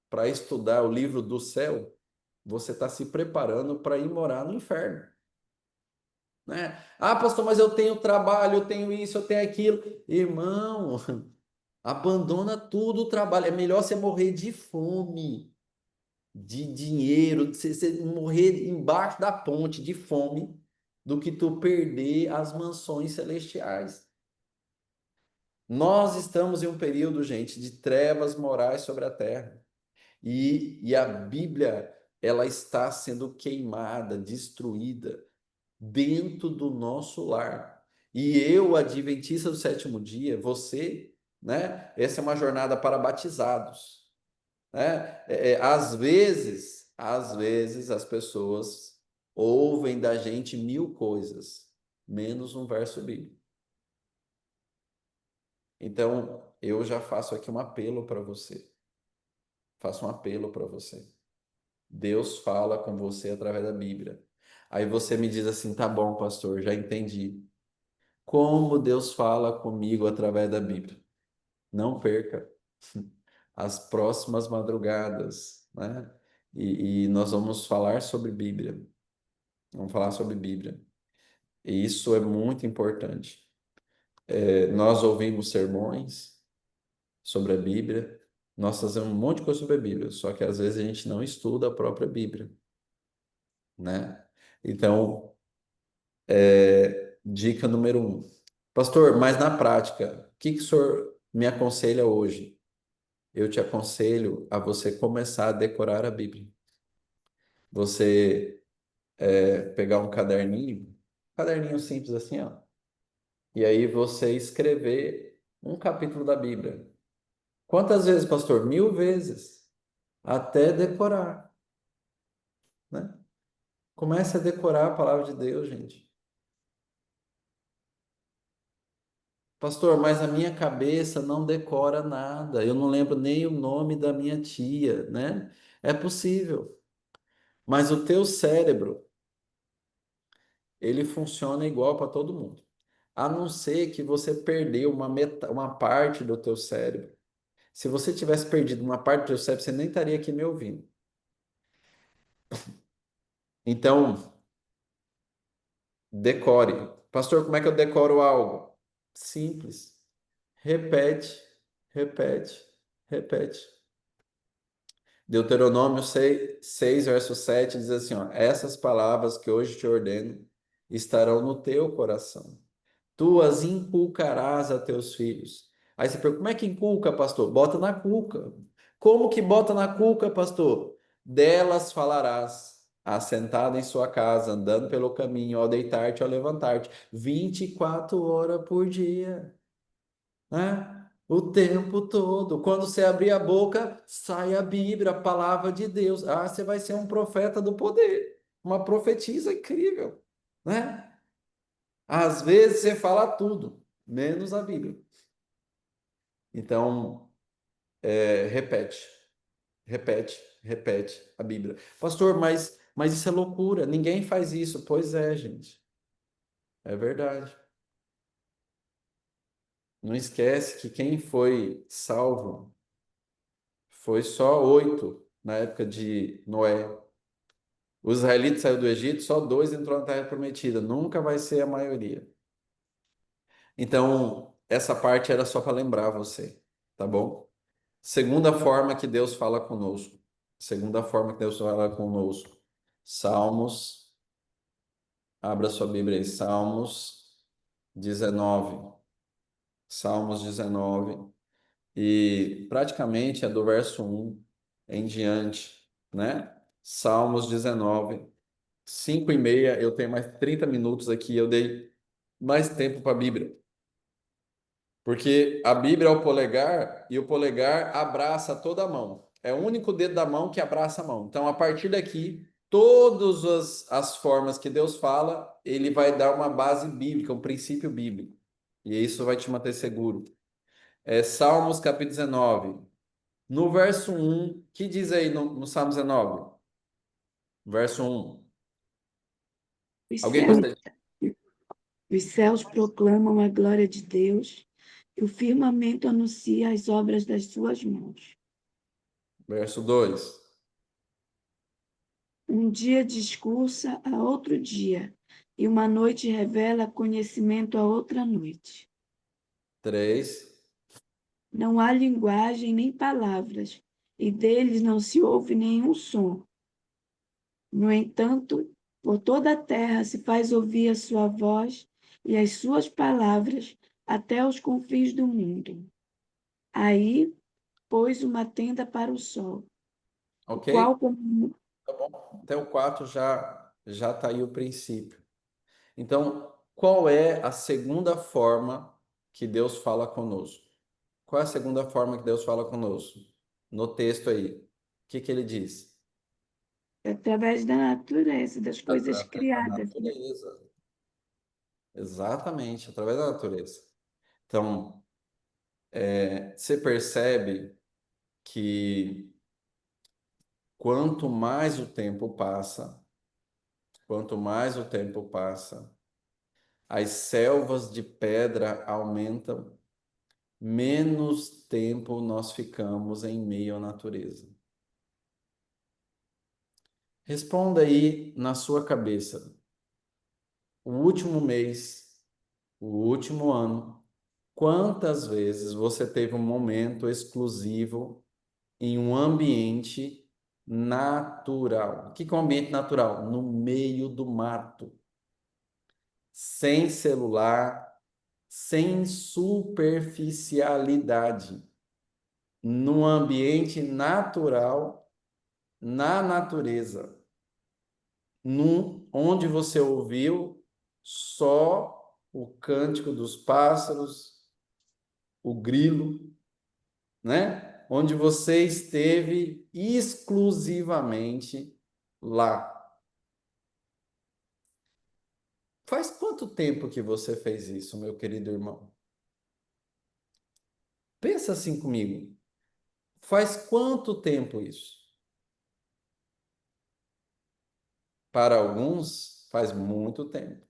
para estudar o livro do céu, você está se preparando para ir morar no inferno, né? Ah, pastor, mas eu tenho trabalho, eu tenho isso, eu tenho aquilo. Irmão, abandona tudo o trabalho. É melhor você morrer de fome, de dinheiro, você morrer embaixo da ponte de fome, do que tu perder as mansões celestiais. Nós estamos em um período, gente, de trevas morais sobre a terra. E a Bíblia, ela está sendo queimada, destruída dentro do nosso lar. E eu, adventista do sétimo dia, você, né? Essa é uma jornada para batizados, né? Às vezes as pessoas ouvem da gente 1000 coisas, menos um verso bíblico. Então, eu já faço aqui um apelo para você. Faço um apelo para você. Deus fala com você através da Bíblia. Aí você me diz assim: tá bom, pastor, já entendi. Como Deus fala comigo através da Bíblia? Não perca as próximas madrugadas, né? E nós vamos falar sobre Bíblia. Vamos falar sobre Bíblia. E isso é muito importante. Nós ouvimos sermões sobre a Bíblia, nós fazemos um monte de coisa sobre a Bíblia, só que às vezes a gente não estuda a própria Bíblia, né? Então, dica número 1. Pastor, mas na prática, o que o senhor me aconselha hoje? Eu te aconselho a você começar a decorar a Bíblia. Você pegar um caderninho simples assim, ó, e aí você escrever um capítulo da Bíblia. Quantas vezes, pastor? 1000 vezes, até decorar, né? Comece a decorar a palavra de Deus, gente. Pastor, mas a minha cabeça não decora nada. Eu não lembro nem o nome da minha tia, né? É possível. Mas o teu cérebro, ele funciona igual para todo mundo. A não ser que você perdeu uma parte do teu cérebro. Se você tivesse perdido uma parte do teu cérebro, você nem estaria aqui me ouvindo. Então, decore. Pastor, como é que eu decoro algo? Simples. Repete, repete, repete. Deuteronômio 6, verso 7 diz assim, ó, essas palavras que hoje te ordeno estarão no teu coração. Tu as inculcarás a teus filhos. Aí você pergunta, como é que inculca, pastor? Bota na cuca. Como que bota na cuca, pastor? Delas falarás, assentado em sua casa, andando pelo caminho, ao deitar-te, ao levantar-te, 24 horas por dia, né? O tempo todo. Quando você abrir a boca, sai a Bíblia, a palavra de Deus. Ah, você vai ser um profeta do poder, uma profetisa incrível, né? Às vezes você fala tudo, menos a Bíblia. Então, repete, repete, repete a Bíblia. Pastor, mas isso é loucura, ninguém faz isso. Pois é, gente. É verdade. Não esquece que quem foi salvo foi só 8 na época de Noé. Os israelitas saíram do Egito, só 2 entrou na Terra Prometida. Nunca vai ser a maioria. Então, essa parte era só para lembrar você, tá bom? Segunda forma que Deus fala conosco. Segunda forma que Deus fala conosco. Salmos, abra sua Bíblia aí, Salmos 19. Salmos 19. E praticamente é do verso 1 em diante, né? Salmos 19, 5:30, eu tenho mais 30 minutos aqui, eu dei mais tempo para a Bíblia. Porque a Bíblia é o polegar e o polegar abraça toda a mão. É o único dedo da mão que abraça a mão. Então, a partir daqui, todas as formas que Deus fala, ele vai dar uma base bíblica, um princípio bíblico. E isso vai te manter seguro. Salmos capítulo 19. No verso 1, que diz aí no Salmo 19? Verso 1. Os Alguém céus, gostaria? os céus proclamam a glória de Deus e o firmamento anuncia as obras das suas mãos. Verso 2. Um dia discursa a outro dia, e uma noite revela conhecimento a outra noite. 3. Não há linguagem nem palavras, e deles não se ouve nenhum som. No entanto, por toda a terra se faz ouvir a sua voz e as suas palavras até os confins do mundo. Aí pôs uma tenda para o sol, o Ok? qual, como Tá bom. Até o 4 já está aí o princípio. Então, qual é a segunda forma que Deus fala conosco? Qual é a segunda forma que Deus fala conosco? No texto aí. O que que ele diz? através da natureza, das coisas Através da criadas, né? natureza. Exatamente, através da natureza. Então, você percebe que quanto mais o tempo passa, quanto mais o tempo passa, as selvas de pedra aumentam, menos tempo nós ficamos em meio à natureza. Responda aí na sua cabeça. O último mês, o último ano, quantas vezes você teve um momento exclusivo em um ambiente natural? O que é um ambiente natural? No meio do mato, sem celular, sem superficialidade, num ambiente natural, na natureza, onde você ouviu só o cântico dos pássaros, o grilo, né? Onde você esteve exclusivamente lá. Faz quanto tempo que você fez isso, meu querido irmão? Pensa assim comigo. Faz quanto tempo isso? Para alguns, faz muito tempo.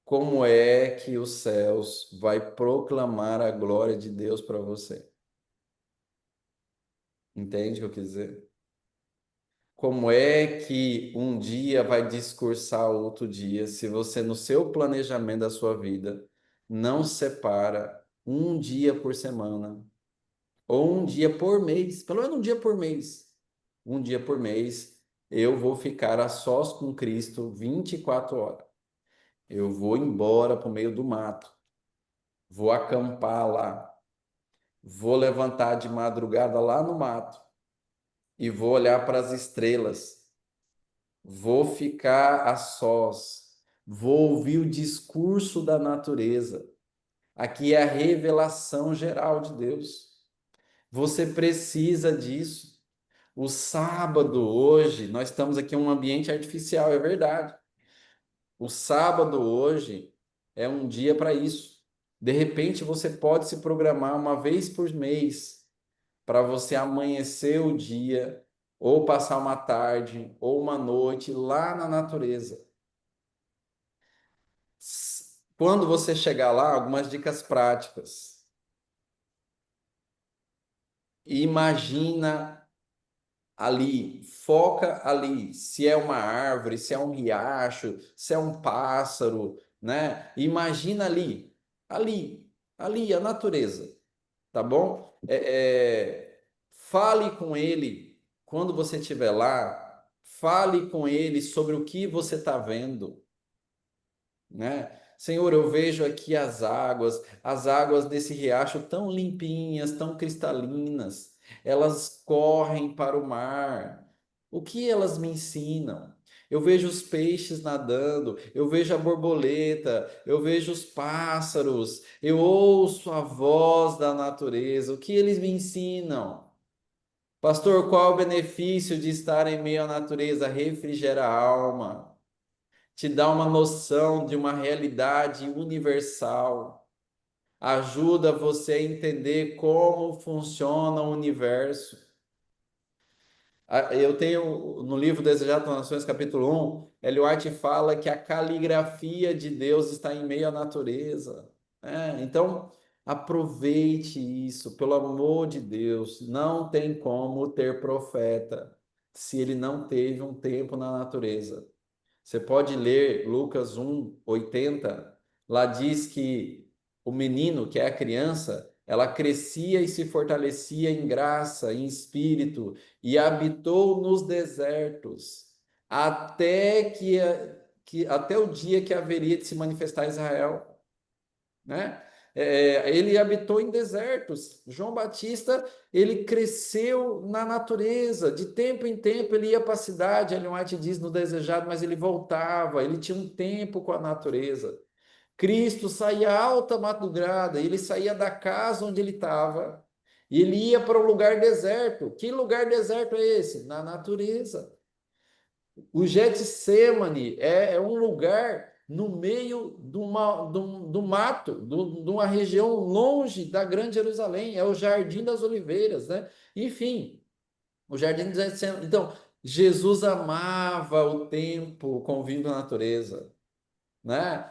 Como é que os céus vai proclamar a glória de Deus para você? Entende o que eu quis dizer? Como é que um dia vai discursar outro dia se você, no seu planejamento da sua vida, não separa um dia por semana ou um dia por mês, pelo menos um dia por mês. Um dia por mês, eu vou ficar a sós com Cristo 24 horas. Eu vou embora para o meio do mato, vou acampar lá, vou levantar de madrugada lá no mato e vou olhar para as estrelas, vou ficar a sós, vou ouvir o discurso da natureza. Aqui é a revelação geral de Deus. Você precisa disso. O sábado hoje, nós estamos aqui em um ambiente artificial, é verdade. O sábado hoje é um dia para isso. De repente você pode se programar uma vez por mês para você amanhecer o dia, ou passar uma tarde, ou uma noite lá na natureza. Quando você chegar lá, algumas dicas práticas. Imagina ali, foca ali, se é uma árvore, se é um riacho, se é um pássaro, né? Imagina ali, ali, a natureza, tá bom? Fale com ele quando você estiver lá, fale com ele sobre o que você está vendo, né? Senhor, eu vejo aqui as águas desse riacho tão limpinhas, tão cristalinas, elas correm para o mar. O que elas me ensinam? Eu vejo os peixes nadando, eu vejo a borboleta, eu vejo os pássaros, eu ouço a voz da natureza. O que eles me ensinam? Pastor, qual é o benefício de estar em meio à natureza? Refrigera a alma, te dá uma noção de uma realidade universal, ajuda você a entender como funciona o universo. Eu tenho no livro Desejado das Nações, capítulo 1, Ellen White fala que a caligrafia de Deus está em meio à natureza, né? Então, aproveite isso, pelo amor de Deus. Não tem como ter profeta se ele não teve um tempo na natureza. Você pode ler Lucas 1:80. Lá diz que o menino, que é a criança, ela crescia e se fortalecia em graça, em espírito, e habitou nos desertos, até até o dia que haveria de se manifestar Israel, né? Ele habitou em desertos. João Batista, ele cresceu na natureza. De tempo em tempo ele ia para a cidade, Ellen White diz no Desejado, mas ele voltava, ele tinha um tempo com a natureza. Cristo saía alta madrugada, ele saía da casa onde ele estava e ele ia para o lugar deserto. Que lugar deserto é esse? Na natureza. O Getsemane é um lugar no meio do mato, de uma região longe da Grande Jerusalém, é o Jardim das Oliveiras, né? Enfim, o Jardim do Getsemane. Então, Jesus amava o tempo, o convívio da natureza, né?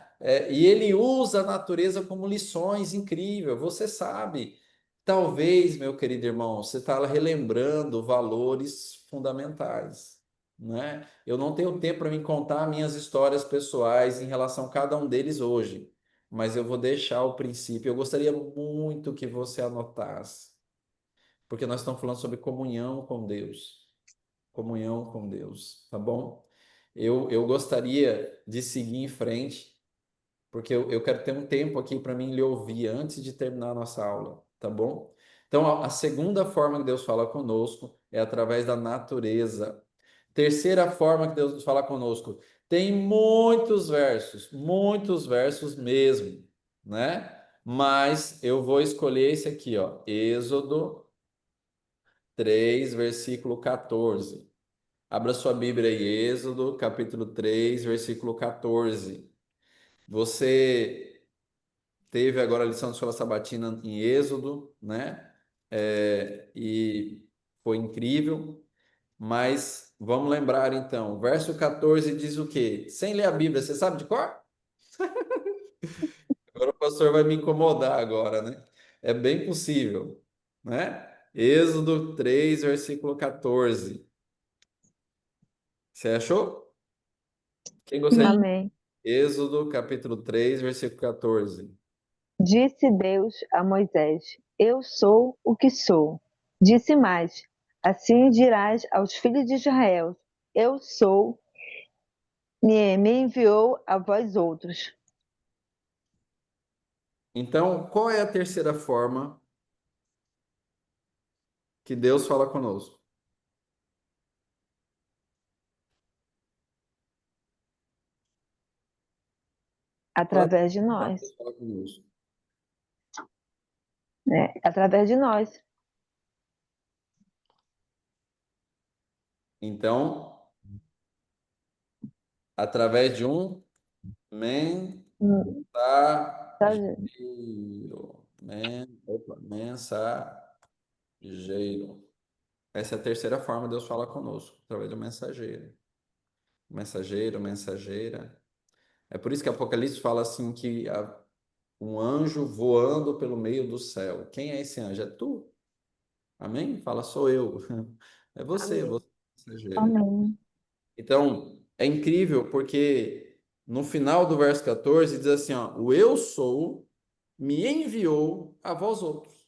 E ele usa a natureza como lições incríveis. Você sabe, talvez, meu querido irmão, você está relembrando valores fundamentais, né? Eu não tenho tempo para me contar minhas histórias pessoais em relação a cada um deles hoje, mas eu vou deixar o princípio. Eu gostaria muito que você anotasse, porque nós estamos falando sobre comunhão com Deus, tá bom? Eu gostaria de seguir em frente porque eu quero ter um tempo aqui para mim lhe ouvir antes de terminar a nossa aula, tá bom? Então, a segunda forma que Deus fala conosco é através da natureza. Terceira forma que Deus fala conosco, tem muitos versos mesmo, né? Mas eu vou escolher esse aqui, ó, Êxodo 3, versículo 14. Abra sua Bíblia aí, Êxodo, capítulo 3, versículo 14. Você teve agora a lição de escola sabatina em Êxodo, né? E foi incrível. Mas vamos lembrar então, o verso 14 diz o quê? Sem ler a Bíblia, você sabe de cor? Agora o pastor vai me incomodar agora, né? É bem possível, né? Êxodo 3, versículo 14. Você achou? Quem gostaria? Sim. Amém. Êxodo, capítulo 3, versículo 14. Disse Deus a Moisés: Eu sou o que sou. Disse mais: Assim dirás aos filhos de Israel: Eu sou, me enviou a vós outros. Então, qual é a terceira forma que Deus fala conosco? Qual é a Através de terceira forma que nós. Deus fala conosco? Né? Através de nós. Então, através de um Hum, sabe? mensageiro. Essa é a terceira forma de Deus falar conosco, através do mensageiro. Mensageiro, mensageira. É por isso que Apocalipse fala assim que um anjo voando pelo meio do céu. Quem é esse anjo? É tu. Amém? Fala, sou eu. É Amém. você, mensageiro. Amém. Então, é incrível porque no final do verso 14 diz assim, ó, o eu sou me enviou a vós outros.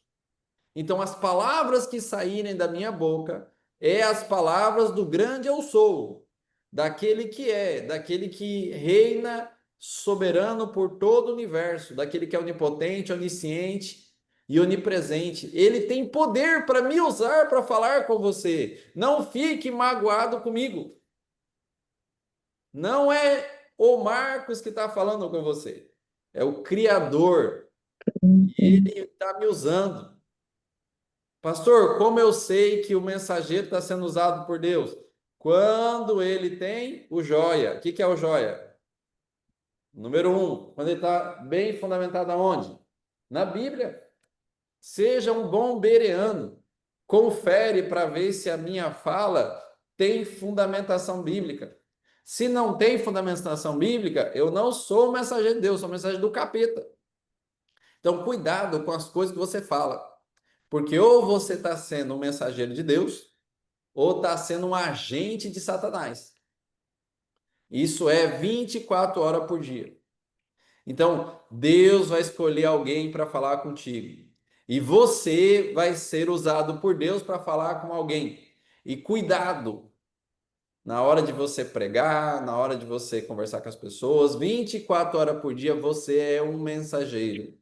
Então, as palavras que saírem da minha boca é as palavras do grande eu sou, daquele que reina soberano por todo o universo, daquele que é onipotente, onisciente e onipresente. Ele tem poder para me usar para falar com você. Não fique magoado comigo. Não é o Marcos que está falando com você. É o Criador. Uhum. Ele está me usando. Pastor, como eu sei que o mensageiro está sendo usado por Deus? Quando ele tem o joia. O que é o joia? Número um, quando ele está bem fundamentado aonde? Na Bíblia. Seja um bom bereano. Confere para ver se a minha fala tem fundamentação bíblica. Se não tem fundamentação bíblica, eu não sou o mensageiro de Deus, sou o mensageiro do capeta. Então, cuidado com as coisas que você fala. Porque ou você está sendo um mensageiro de Deus, ou está sendo um agente de Satanás. Isso é 24 horas por dia. Então, Deus vai escolher alguém para falar contigo. E você vai ser usado por Deus para falar com alguém. E cuidado, na hora de você pregar, na hora de você conversar com as pessoas, 24 horas por dia você é um mensageiro.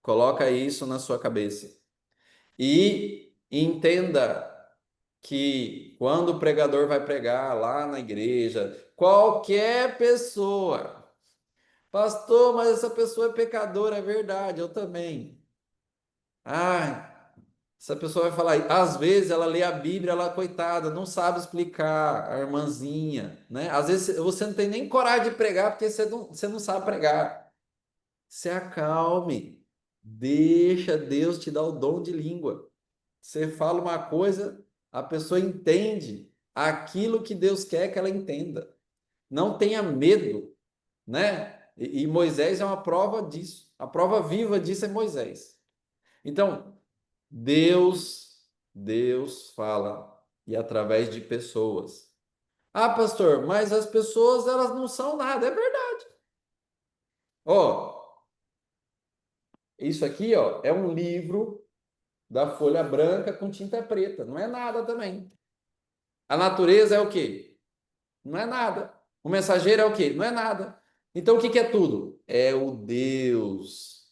Coloca isso na sua cabeça. E entenda que quando o pregador vai pregar lá na igreja, qualquer pessoa, pastor, mas essa pessoa é pecadora, é verdade, eu também. Ai, essa pessoa vai falar, às vezes ela lê a Bíblia, ela, coitada, não sabe explicar, a irmãzinha, né? Às vezes você não tem nem coragem de pregar porque você não sabe pregar. Se acalme, deixa Deus te dar o dom de língua. Você fala uma coisa, a pessoa entende aquilo que Deus quer que ela entenda. Não tenha medo, né? E Moisés é uma prova disso. A prova viva disso é Moisés. Então, Deus fala e através de pessoas. Ah, pastor, mas as pessoas elas não são nada. É verdade. Ó, isso aqui, ó, é um livro da folha branca com tinta preta. Não é nada também. A natureza é o quê? Não é nada. O mensageiro é o quê? Não é nada. Então o que que é tudo? É o Deus,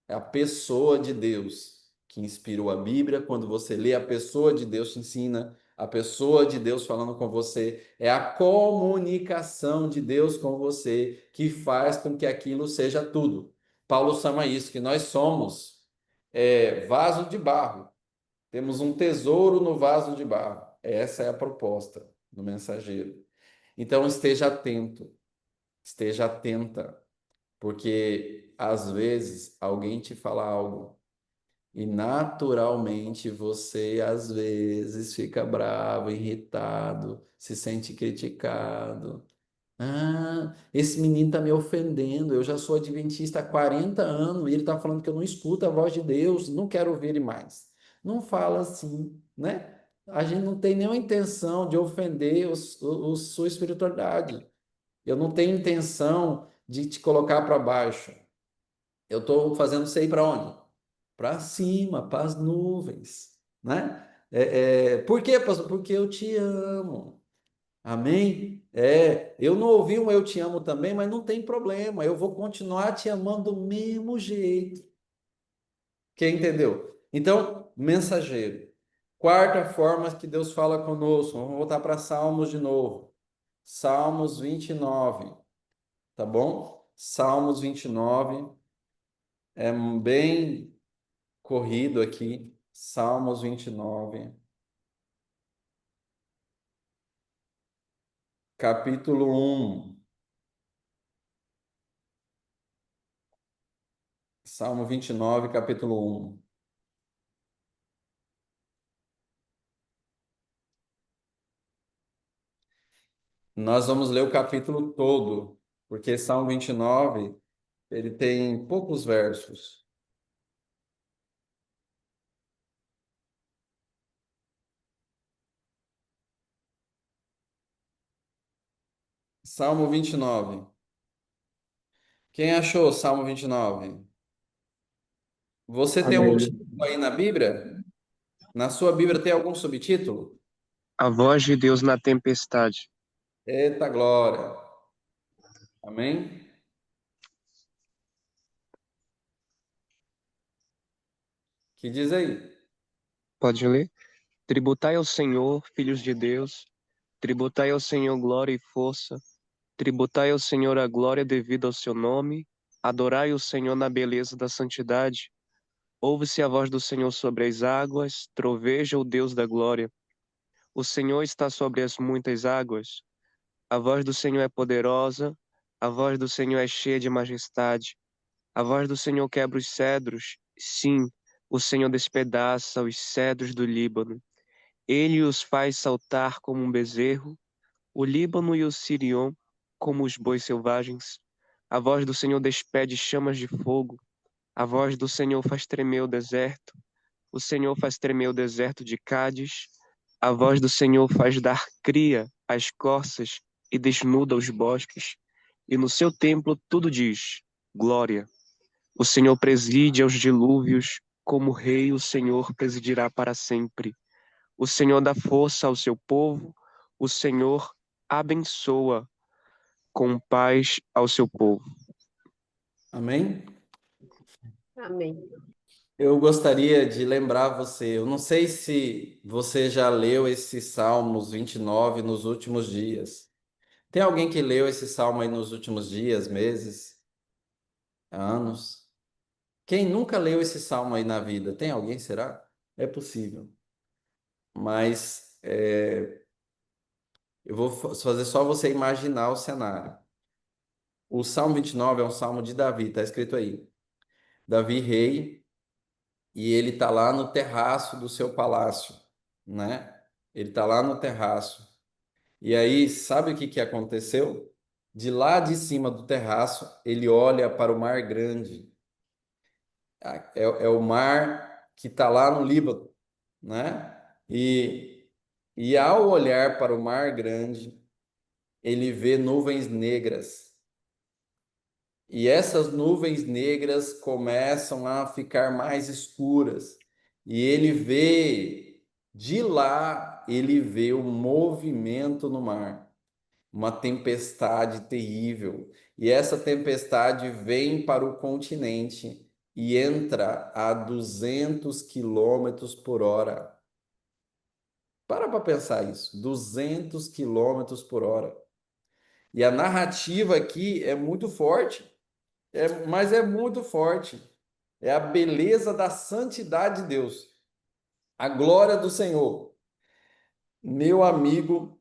é a pessoa de Deus que inspirou a Bíblia. Quando você lê, a pessoa de Deus te ensina, a pessoa de Deus falando com você, é a comunicação de Deus com você que faz com que aquilo seja tudo. Paulo chama isso, que nós somos vaso de barro. Temos um tesouro no vaso de barro. Essa é a proposta do mensageiro. Então esteja atenta, porque às vezes alguém te fala algo e naturalmente você às vezes fica bravo, irritado, se sente criticado. Ah, esse menino está me ofendendo. Eu já sou adventista há 40 anos e ele está falando que eu não escuto a voz de Deus, não quero ouvir ele mais. Não fala assim, né? A gente não tem nenhuma intenção de ofender sua espiritualidade. Eu não tenho intenção de te colocar para baixo. Eu estou fazendo isso aí para onde? Para cima, para as nuvens, né? Por quê, pastor? Porque eu te amo. Amém? Eu não ouvi um eu te amo também, mas não tem problema. Eu vou continuar te amando do mesmo jeito. Quem entendeu? Então, mensageiro. Quarta forma que Deus fala conosco. Vamos voltar para Salmos de novo. Salmos 29, tá bom? Salmos 29 é bem corrido aqui. Salmos 29, capítulo 1. Salmo 29, capítulo 1. Nós vamos ler o capítulo todo. porque Salmo 29 ele tem poucos versos. Salmo 29. Quem achou Salmo 29? Você tem algum Amém. título aí na Bíblia? Na sua Bíblia tem algum subtítulo? A voz de Deus na tempestade. Eita glória. Amém? Que diz aí? Pode ler? Tributai ao Senhor, filhos de Deus, tributai ao Senhor glória e força, tributai ao Senhor a glória devida ao seu nome, adorai o Senhor na beleza da santidade. Ouve-se a voz do Senhor sobre as águas, troveja o Deus da glória. O Senhor está sobre as muitas águas. A voz do Senhor é poderosa, a voz do Senhor é cheia de majestade. A voz do Senhor quebra os cedros, sim, o Senhor despedaça os cedros do Líbano. Ele os faz saltar como um bezerro, o Líbano e o Sirion como os bois selvagens. A voz do Senhor despede chamas de fogo, a voz do Senhor faz tremer o deserto. O Senhor faz tremer o deserto de Cádiz. A voz do Senhor faz dar cria às corças e desnuda os bosques. E no seu templo tudo diz: glória. O Senhor preside aos dilúvios, como rei o Senhor presidirá para sempre. O Senhor dá força ao seu povo, o Senhor abençoa com paz ao seu povo. Amém? Amém. Eu gostaria de lembrar você, eu não sei se você já leu esse Salmos 29 nos últimos dias. Tem alguém que leu esse salmo aí nos últimos dias, meses, anos? Quem nunca leu esse salmo aí na vida? Tem alguém, será? É possível. Mas eu vou fazer só você imaginar o cenário. O Salmo 29 é um salmo de Davi, está escrito aí. Davi, rei, e ele está lá no terraço do seu palácio, né? Ele está lá no terraço. E aí, sabe o que que aconteceu? De lá de cima do terraço, ele olha para o Mar Grande. É o mar que está lá no Líbano, né? E ao olhar para o Mar Grande, ele vê nuvens negras. E essas nuvens negras começam a ficar mais escuras. E ele vê, de lá, ele vê o movimento no mar, uma tempestade terrível. E essa tempestade vem para o continente e entra a 200 quilômetros por hora. Para pensar isso, 200 quilômetros por hora. E a narrativa aqui é muito forte. Mas é muito forte. É a beleza da santidade de Deus, a glória do Senhor. Meu amigo,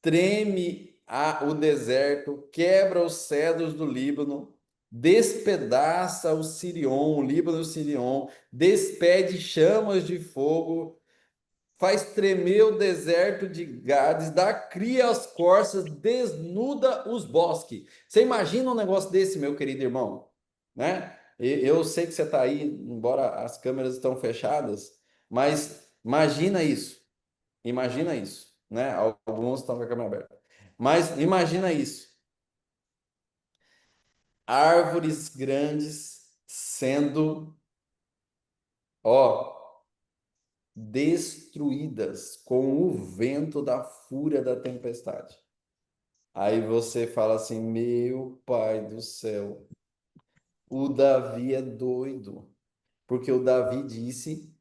treme o deserto, quebra os cedros do Líbano, despedaça o Líbano e o Sirion, despede chamas de fogo, faz tremer o deserto de Gades, dá cria às corças, desnuda os bosques. Você imagina um negócio desse, meu querido irmão? Né? Eu sei que você está aí, embora as câmeras estão fechadas, mas imagina isso, né? Alguns estão com a câmera aberta, mas imagina isso, árvores grandes sendo, ó, destruídas com o vento da fúria da tempestade. Aí você fala assim: meu pai do céu, o Davi é doido, porque o Davi disse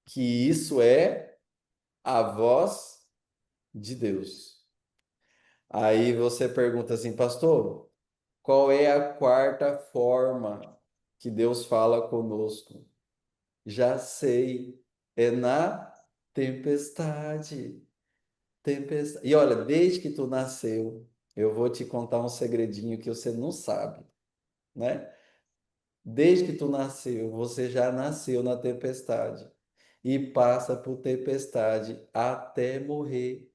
que isso é a voz de Deus. Aí você pergunta assim, pastor, qual é a quarta forma que Deus fala conosco? Já sei, é na tempestade. Tempestade. E olha, desde que tu nasceu, eu vou te contar um segredinho que você não sabe, né? Desde que tu nasceu, você já nasceu na tempestade e passa por tempestade até morrer.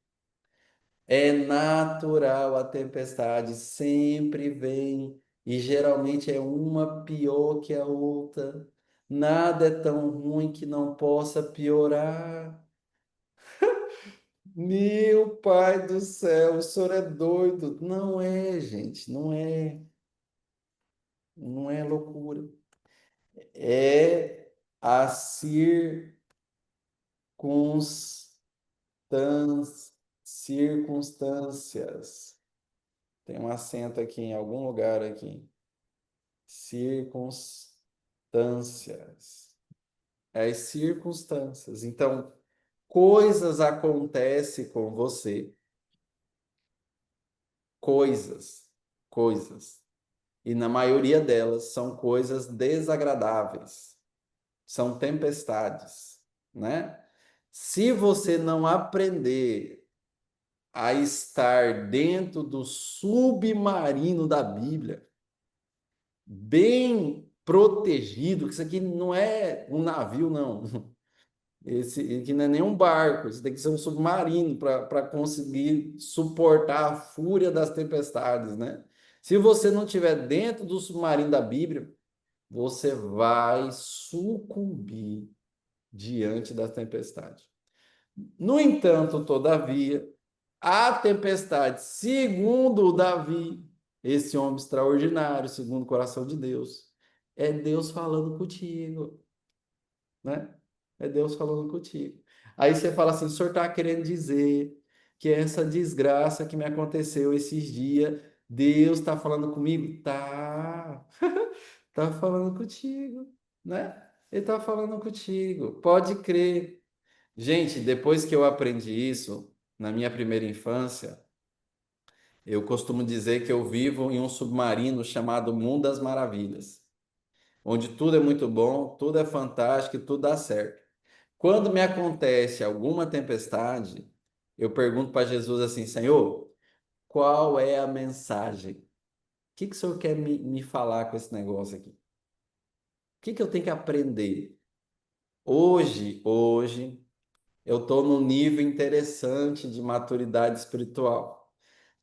É natural, a tempestade sempre vem e geralmente é uma pior que a outra. Nada é tão ruim que não possa piorar. Meu pai do céu, o senhor é doido. Não é, gente, não é. Não é loucura. É a circunstâncias. Tem um acento aqui em algum lugar aqui. Circunstâncias. É as circunstâncias. Então, coisas acontecem com você. Coisas. Coisas. E na maioria delas são coisas desagradáveis. São tempestades, né? Se você não aprender a estar dentro do submarino da Bíblia, bem protegido, que isso aqui não é um navio, não. Esse aqui não é nem um barco, isso tem que ser um submarino para conseguir suportar a fúria das tempestades, né? Se você não estiver dentro do submarino da Bíblia, você vai sucumbir diante da tempestade. No entanto, todavia, a tempestade, segundo o Davi, esse homem extraordinário, segundo o coração de Deus, é Deus falando contigo, né? É Deus falando contigo. Aí você fala assim, o senhor está querendo dizer que essa desgraça que me aconteceu esses dias, Deus está falando comigo? Tá, tá falando contigo, né? Ele está falando contigo, pode crer. Gente, depois que eu aprendi isso, na minha primeira infância, eu costumo dizer que eu vivo em um submarino chamado Mundo das Maravilhas, onde tudo é muito bom, tudo é fantástico e tudo dá certo. Quando me acontece alguma tempestade, eu pergunto para Jesus assim: Senhor, qual é a mensagem? O que o Senhor quer me falar com esse negócio aqui? O que eu tenho que aprender? Hoje, eu estou num nível interessante de maturidade espiritual.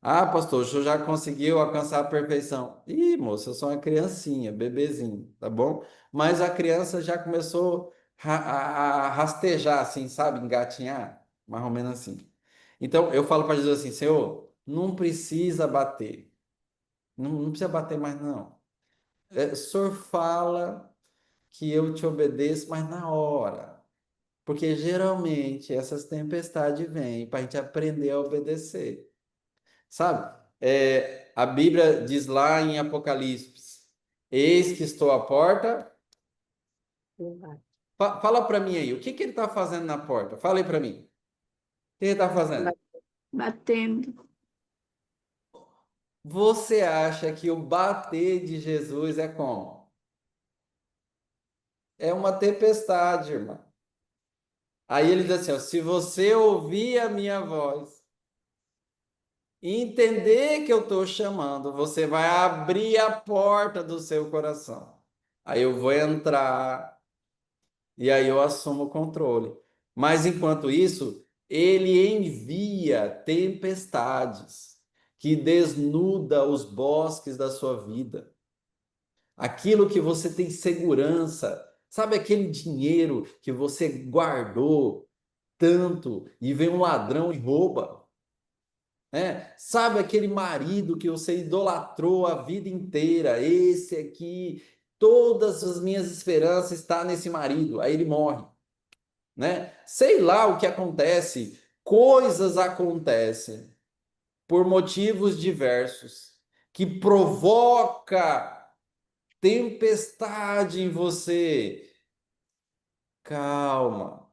Ah, pastor, o senhor já conseguiu alcançar a perfeição. Ih, moço, eu sou uma criancinha, bebezinho, tá bom? Mas a criança já começou a rastejar, assim, sabe? Engatinhar, mais ou menos assim. Então, eu falo para Jesus assim, Senhor, não precisa bater. Não precisa bater mais, não. O senhor fala que eu te obedeço, mas na hora. Porque geralmente essas tempestades vêm para a gente aprender a obedecer. Sabe? A Bíblia diz lá em Apocalipse: Eis que estou à porta. Fala para mim aí, o que ele está fazendo na porta? Fala aí para mim. O que ele está fazendo? Batendo. Você acha que o bater de Jesus é como? É uma tempestade, irmão. Aí ele diz assim: ó, se você ouvir a minha voz e entender que eu estou chamando, você vai abrir a porta do seu coração. Aí eu vou entrar. E aí eu assumo o controle. Mas enquanto isso, ele envia tempestades que desnuda os bosques da sua vida. Aquilo que você tem segurança, sabe aquele dinheiro que você guardou tanto e vem um ladrão e rouba, né? Sabe aquele marido que você idolatrou a vida inteira, esse aqui, todas as minhas esperanças estão nesse marido, aí ele morre, né? Sei lá o que acontece, coisas acontecem por motivos diversos que provoca tempestade em você. Calma,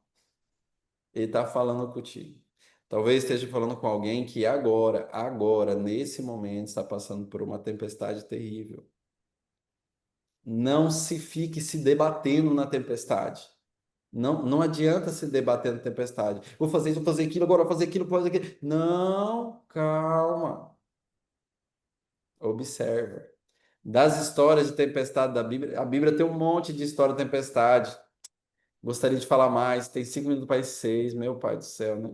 ele está falando contigo. Talvez esteja falando com alguém que agora, nesse momento, está passando por uma tempestade terrível. Não se fique se debatendo na tempestade. Não adianta se debater na tempestade. Vou fazer isso, vou fazer aquilo, agora vou fazer aquilo, vou fazer aquilo. Não, calma. Observa. Das histórias de tempestade da Bíblia, a Bíblia tem um monte de história de tempestade. Gostaria de falar mais. Tem 5 minutos para as 6, meu pai do céu, né?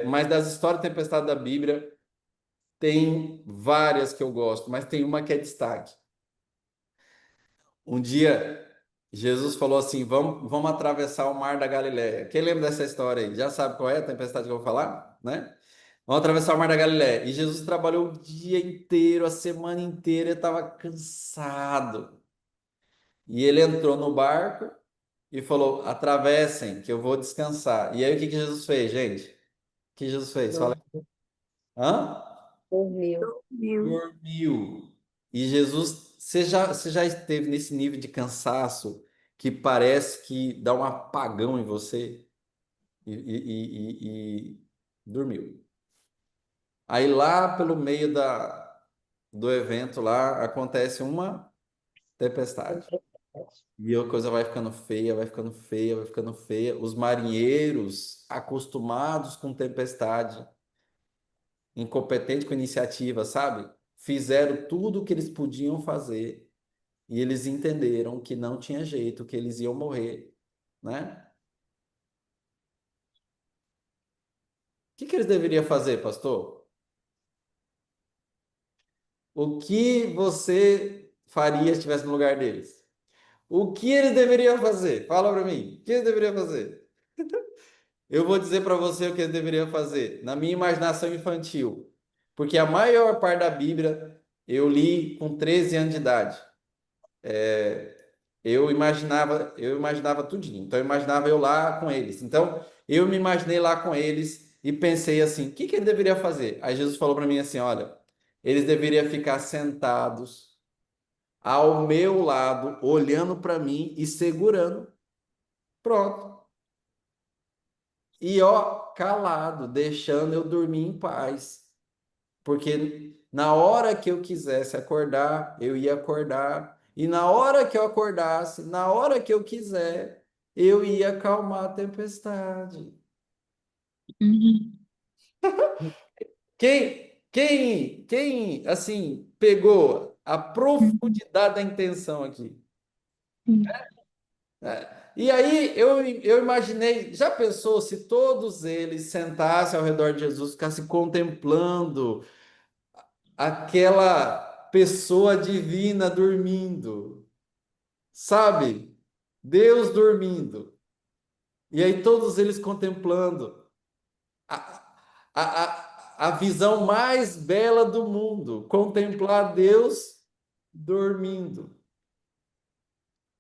Mas das histórias de tempestade da Bíblia, tem várias que eu gosto, mas tem uma que é destaque. Um dia, Jesus falou assim: vamos atravessar o mar da Galileia. Quem lembra dessa história aí? Já sabe qual é a tempestade que eu vou falar, né? Vamos atravessar o mar da Galileia. E Jesus trabalhou o dia inteiro, a semana inteira, ele estava cansado. E ele entrou no barco e falou: atravessem, que eu vou descansar. E aí o que que Jesus fez, gente? O que Jesus fez? Fala aí. Hã? Dormiu. Viu? Dormiu. E Jesus, você já esteve nesse nível de cansaço que parece que dá um apagão em você e dormiu. Aí lá pelo meio do evento lá acontece uma tempestade. E a coisa vai ficando feia, vai ficando feia, vai ficando feia. Os marinheiros, acostumados com tempestade, incompetentes com iniciativa, sabe? Fizeram tudo o que eles podiam fazer e eles entenderam que não tinha jeito, que eles iam morrer, né? O que que eles deveriam fazer, pastor? O que você faria se estivesse no lugar deles? O que eles deveriam fazer? Fala para mim. O que eles deveriam fazer? Eu vou dizer para você o que eles deveriam fazer, na minha imaginação infantil. Porque a maior parte da Bíblia eu li com 13 anos de idade. Eu imaginava tudinho. Então eu imaginava eu lá com eles. Então eu me imaginei lá com eles e pensei assim: o que que ele deveria fazer? Aí Jesus falou para mim assim: olha, eles deveriam ficar sentados ao meu lado, olhando para mim e segurando. Pronto. E ó, calado, deixando eu dormir em paz. Porque na hora que eu quisesse acordar, eu ia acordar. E na hora que eu acordasse, na hora que eu quiser, eu ia acalmar a tempestade. Uhum. Quem, assim, pegou a Uhum. profundidade da intenção aqui? Sim. E aí eu imaginei, já pensou se todos eles sentassem ao redor de Jesus, ficassem contemplando aquela pessoa divina dormindo, sabe? Deus dormindo. E aí todos eles contemplando a, a visão mais bela do mundo, contemplar Deus dormindo.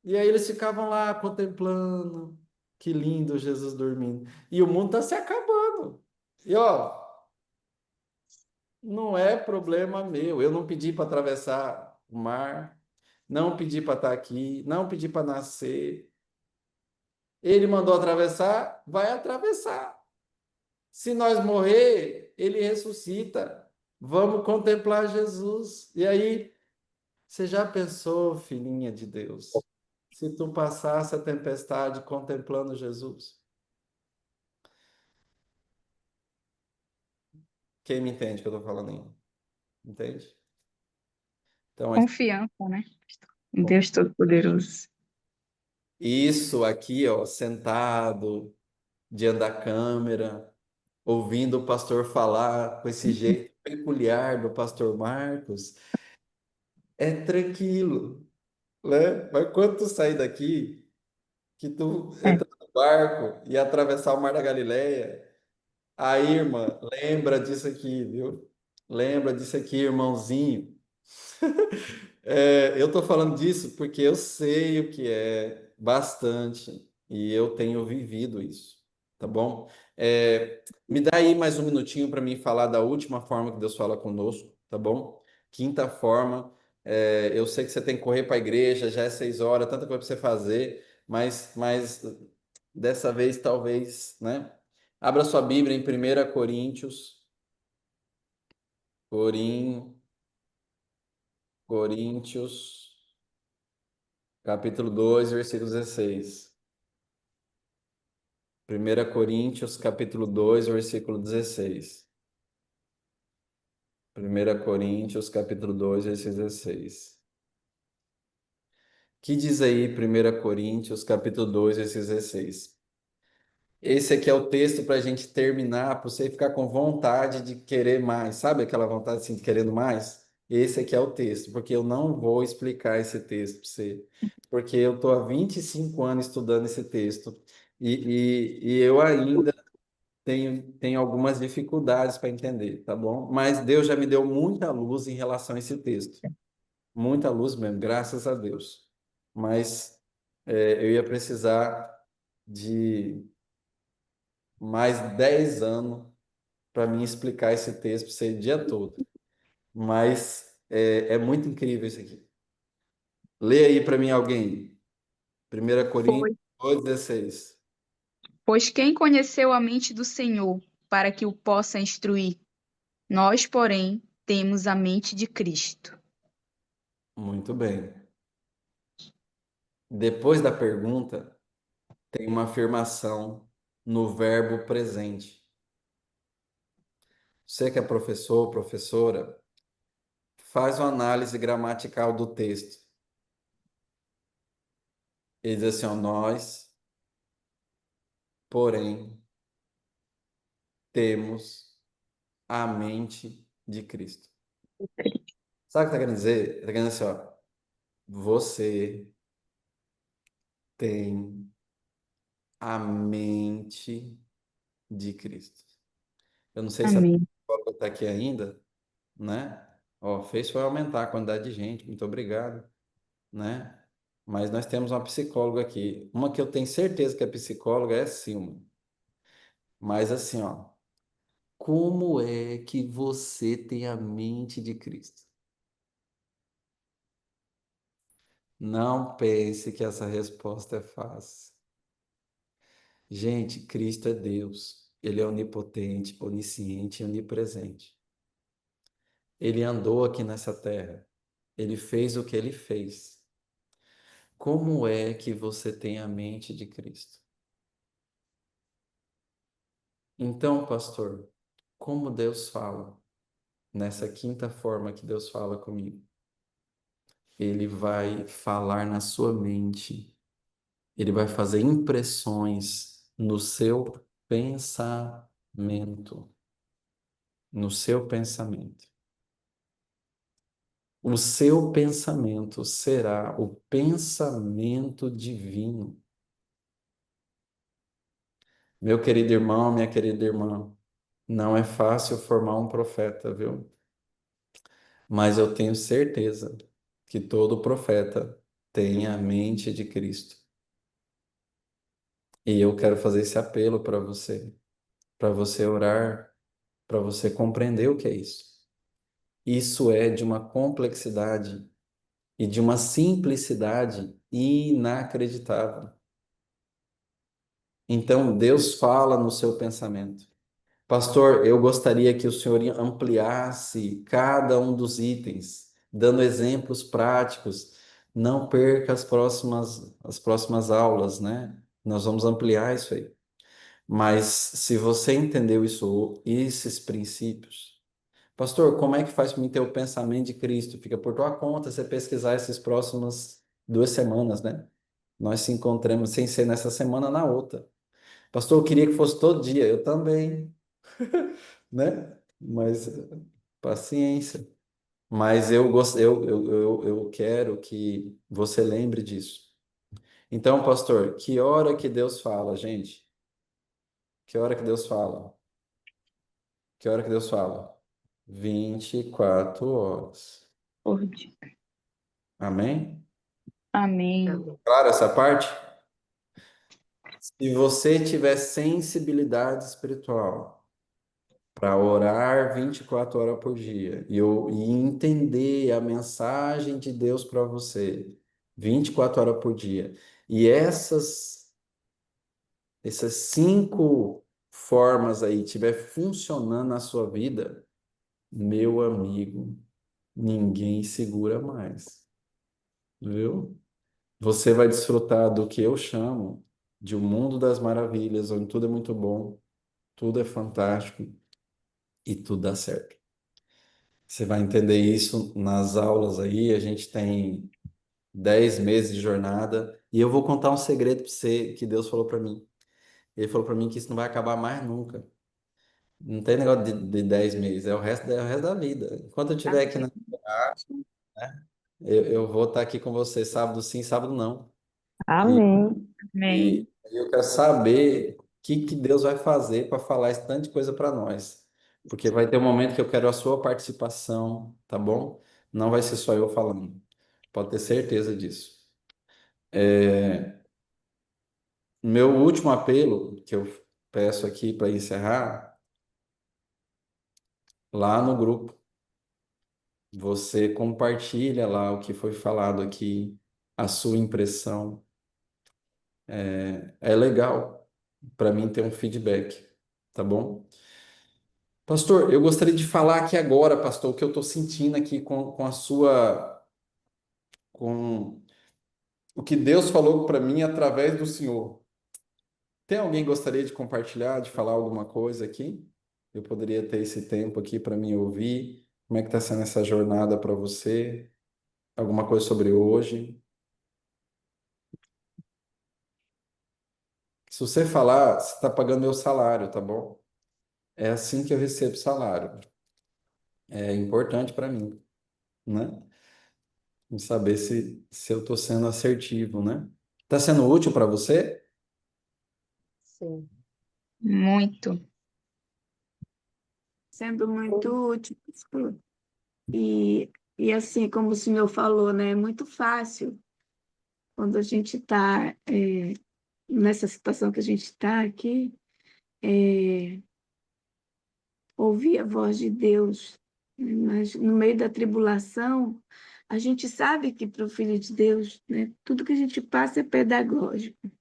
E aí eles ficavam lá contemplando, que lindo Jesus dormindo. E o mundo está se acabando. E ó, não é problema meu. Eu não pedi para atravessar o mar, não pedi para estar aqui, não pedi para nascer. Ele mandou atravessar, vai atravessar. Se nós morrer, ele ressuscita. Vamos contemplar Jesus. E aí, você já pensou, filhinha de Deus, se tu passasse a tempestade contemplando Jesus? Quem me entende o que eu estou falando aí? Entende? Então, Confiança, né? Em Deus Todo-Poderoso. isso aqui, ó, sentado diante da câmera, ouvindo o pastor falar com esse jeito peculiar do pastor Marcos, é tranquilo, né? Mas quando tu sair daqui, que tu É. entra no barco e atravessar o Mar da Galileia, aí, irmã, lembra disso aqui, viu? Lembra disso aqui, irmãozinho. Eu tô falando disso porque eu sei o que é bastante e eu tenho vivido isso, tá bom? Me dá aí mais um minutinho para mim falar da última forma que Deus fala conosco, tá bom? Quinta forma, eu sei que você tem que correr para a igreja, já é 6 horas, tanta coisa para você fazer, mas dessa vez talvez, né? Abra sua Bíblia em 1 Corim, Coríntios, capítulo 2, versículo 16. 1 Coríntios, capítulo 2, versículo 16. 1 Coríntios, capítulo 2, versículo 16. Que diz aí 1 Coríntios, capítulo 2, versículo 16? Esse aqui é o texto para a gente terminar, para você ficar com vontade de querer mais. Sabe aquela vontade assim de querendo mais? Esse aqui é o texto, porque eu não vou explicar esse texto para você, porque eu estou há 25 anos estudando esse texto e eu ainda tenho algumas dificuldades para entender, tá bom? Mas Deus já me deu muita luz em relação a esse texto. Muita luz mesmo, graças a Deus. Mas eu ia precisar de mais 10 anos para mim explicar esse texto para você o dia todo. Mas é muito incrível isso aqui. Lê aí para mim alguém. 1 Coríntios Pois, 2,16. pois quem conheceu a mente do Senhor para que o possa instruir? Nós, porém, temos a mente de Cristo. Muito bem. Depois da pergunta, tem uma afirmação no verbo presente. Você que é professor ou professora, faz uma análise gramatical do texto. Ele diz assim, ó, nós, porém, temos a mente de Cristo. Sabe o que está querendo dizer? Está querendo dizer assim, ó, você tem a mente de Cristo. Eu não sei se a Amém. psicóloga está aqui ainda, né? Ó, fez foi aumentar a quantidade de gente, muito obrigado, né? Mas nós temos uma psicóloga aqui. Uma que eu tenho certeza que é psicóloga é a Silma. Mas assim, ó, como é que você tem a mente de Cristo? Não pense que essa resposta é fácil. Gente, Cristo é Deus. Ele é onipotente, onisciente e onipresente. Ele andou aqui nessa terra. Ele fez o que ele fez. Como é que você tem a mente de Cristo? Então, pastor, como Deus fala? Nessa quinta forma que Deus fala comigo. Ele vai falar na sua mente. Ele vai fazer impressões no seu pensamento. No seu pensamento. O seu pensamento será o pensamento divino. Meu querido irmão, minha querida irmã, não é fácil formar um profeta, viu? Mas eu tenho certeza que todo profeta tem a mente de Cristo. E eu quero fazer esse apelo para você orar, para você compreender o que é isso. Isso é de uma complexidade e de uma simplicidade inacreditável. Então, Deus fala no seu pensamento. Pastor, eu gostaria que o senhor ampliasse cada um dos itens, dando exemplos práticos. Não perca as próximas aulas, né? Nós vamos ampliar isso aí. Mas se você entendeu isso, esses princípios, pastor, como é que faz para mim ter o pensamento de Cristo? Fica por tua conta você pesquisar essas próximas 2 semanas, né? Nós se encontramos sem ser nessa semana, na outra. Pastor, eu queria que fosse todo dia. Eu também, né? Mas paciência. Mas eu quero que você lembre disso. Então, pastor, que hora que Deus fala, gente? Que hora que Deus fala? Que hora que Deus fala? 24 horas. Por dia. Amém? Amém. Claro essa parte? Se você tiver sensibilidade espiritual para orar 24 horas por dia e entender a mensagem de Deus para você 24 horas por dia, e essas 5 formas aí estiver funcionando na sua vida, meu amigo, ninguém segura mais, viu? Você vai desfrutar do que eu chamo de um mundo das maravilhas, onde tudo é muito bom, tudo é fantástico e tudo dá certo. Você vai entender isso nas aulas aí. A gente tem 10 meses de jornada e eu vou contar um segredo para você que Deus falou para mim. Ele falou para mim que isso não vai acabar mais nunca. Não tem negócio de 10 meses, é o resto da vida. Enquanto eu estiver aqui na Terra, né, eu vou estar aqui com você sábado sim, sábado não. E, Amém. Amém. e eu quero saber o que Deus vai fazer para falar esse tanto de coisa para nós. Porque vai ter um momento que eu quero a sua participação, tá bom? Não vai ser só eu falando. Pode ter certeza disso. Meu último apelo, que eu peço aqui para encerrar, lá no grupo, você compartilha lá o que foi falado aqui, a sua impressão. É legal para mim ter um feedback, tá bom? Pastor, eu gostaria de falar aqui agora, pastor, o que eu estou sentindo aqui com a sua, com o que Deus falou para mim através do Senhor. Tem alguém que gostaria de compartilhar, de falar alguma coisa aqui? Eu poderia ter esse tempo aqui para me ouvir. Como é que está sendo essa jornada para você? Alguma coisa sobre hoje? Se você falar, você está pagando meu salário, tá bom? É assim que eu recebo salário. É importante para mim, né? Em saber se eu estou sendo assertivo, né? Está sendo útil para você? Sim. Muito. Sendo muito útil. E assim, como o senhor falou, né, é muito fácil quando a gente está nessa situação que a gente está aqui, é, ouvir a voz de Deus, né? Mas no meio da tribulação, a gente sabe que para o Filho de Deus, né, tudo que a gente passa é pedagógico.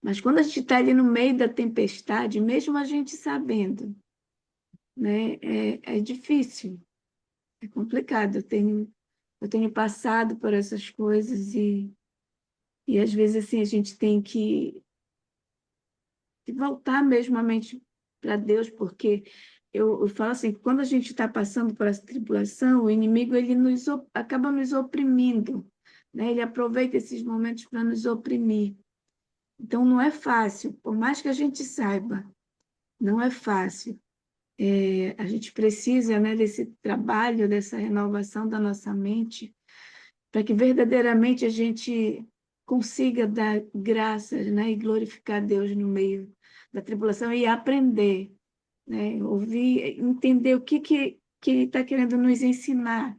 Mas quando a gente está ali no meio da tempestade, mesmo a gente sabendo, né, é difícil, é complicado. Eu tenho passado por essas coisas e às vezes assim a gente tem que voltar mesmo a mente para Deus, porque eu falo assim, quando a gente está passando por essa tribulação, o inimigo ele acaba nos oprimindo, né? Ele aproveita esses momentos para nos oprimir. Então não é fácil, por mais que a gente saiba, não é fácil. A gente precisa, né, desse trabalho, dessa renovação da nossa mente, para que verdadeiramente a gente consiga dar graças, né, e glorificar Deus no meio da tribulação e aprender, né, ouvir, entender o que Ele está querendo nos ensinar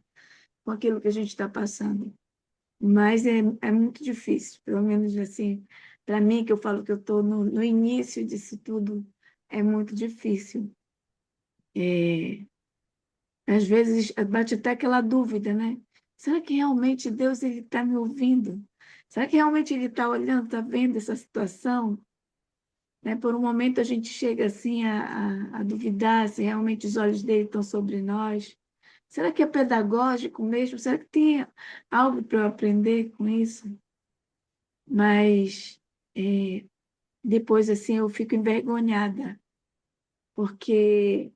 com aquilo que a gente está passando. Mas é muito difícil, pelo menos assim, para mim, que eu falo que eu estou no início disso tudo, é muito difícil. Às vezes bate até aquela dúvida, né? Será que realmente Deus ele está me ouvindo? Será que realmente ele está olhando, está vendo essa situação? Né? Por um momento a gente chega assim a duvidar se realmente os olhos dele estão sobre nós. Será que é pedagógico mesmo? Será que tem algo para eu aprender com isso? Mas depois assim eu fico envergonhada, porque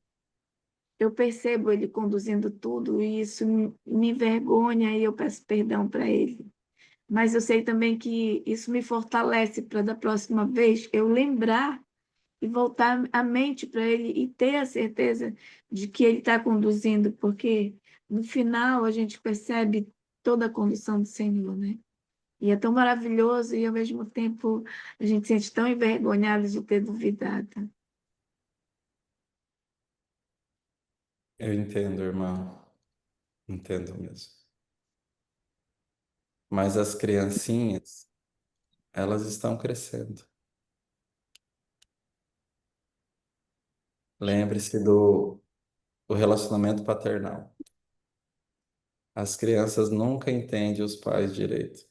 eu percebo ele conduzindo tudo e isso me envergonha e eu peço perdão para ele. Mas eu sei também que isso me fortalece para da próxima vez eu lembrar e voltar a mente para ele e ter a certeza de que ele está conduzindo, porque no final a gente percebe toda a condução do Senhor, né? E é tão maravilhoso e ao mesmo tempo a gente se sente tão envergonhado de ter duvidado. Eu entendo, irmão. Entendo mesmo. Mas as criancinhas, elas estão crescendo. Lembre-se do relacionamento paternal. As crianças nunca entendem os pais direito.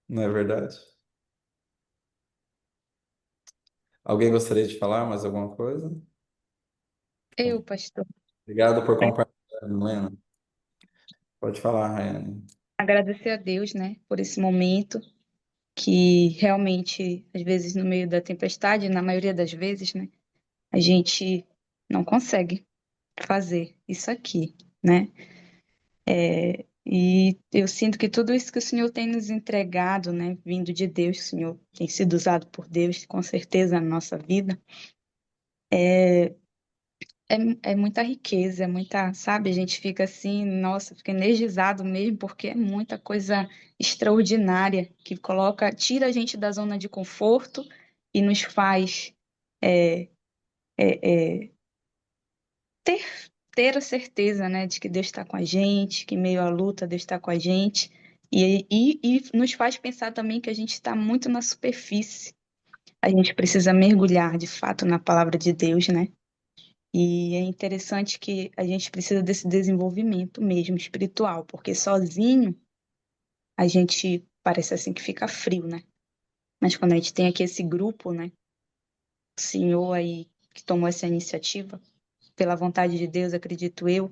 Não é verdade? Alguém gostaria de falar mais alguma coisa? Eu, pastor, Obrigado por compartilhar, Helena. Pode falar, Rayane. agradecer a Deus, né, por esse momento que realmente, às vezes, no meio da tempestade, na maioria das vezes, né, a gente não consegue fazer isso aqui, né? E eu sinto que tudo isso que o Senhor tem nos entregado, né, vindo de Deus, o Senhor tem sido usado por Deus, com certeza, na nossa vida, é muita riqueza, é muita, sabe? A gente fica assim, nossa, fica energizado mesmo, porque é muita coisa extraordinária que coloca, tira a gente da zona de conforto e nos faz é, é, é, ter, ter a certeza, né, de que Deus está com a gente, que em meio à luta Deus está com a gente, e nos faz pensar também que a gente está muito na superfície. A gente precisa mergulhar de fato na palavra de Deus, né? E é interessante que a gente precisa desse desenvolvimento mesmo espiritual, porque sozinho a gente parece assim que fica frio, né? Mas quando a gente tem aqui esse grupo, né? O Senhor aí que tomou essa iniciativa, pela vontade de Deus, acredito eu,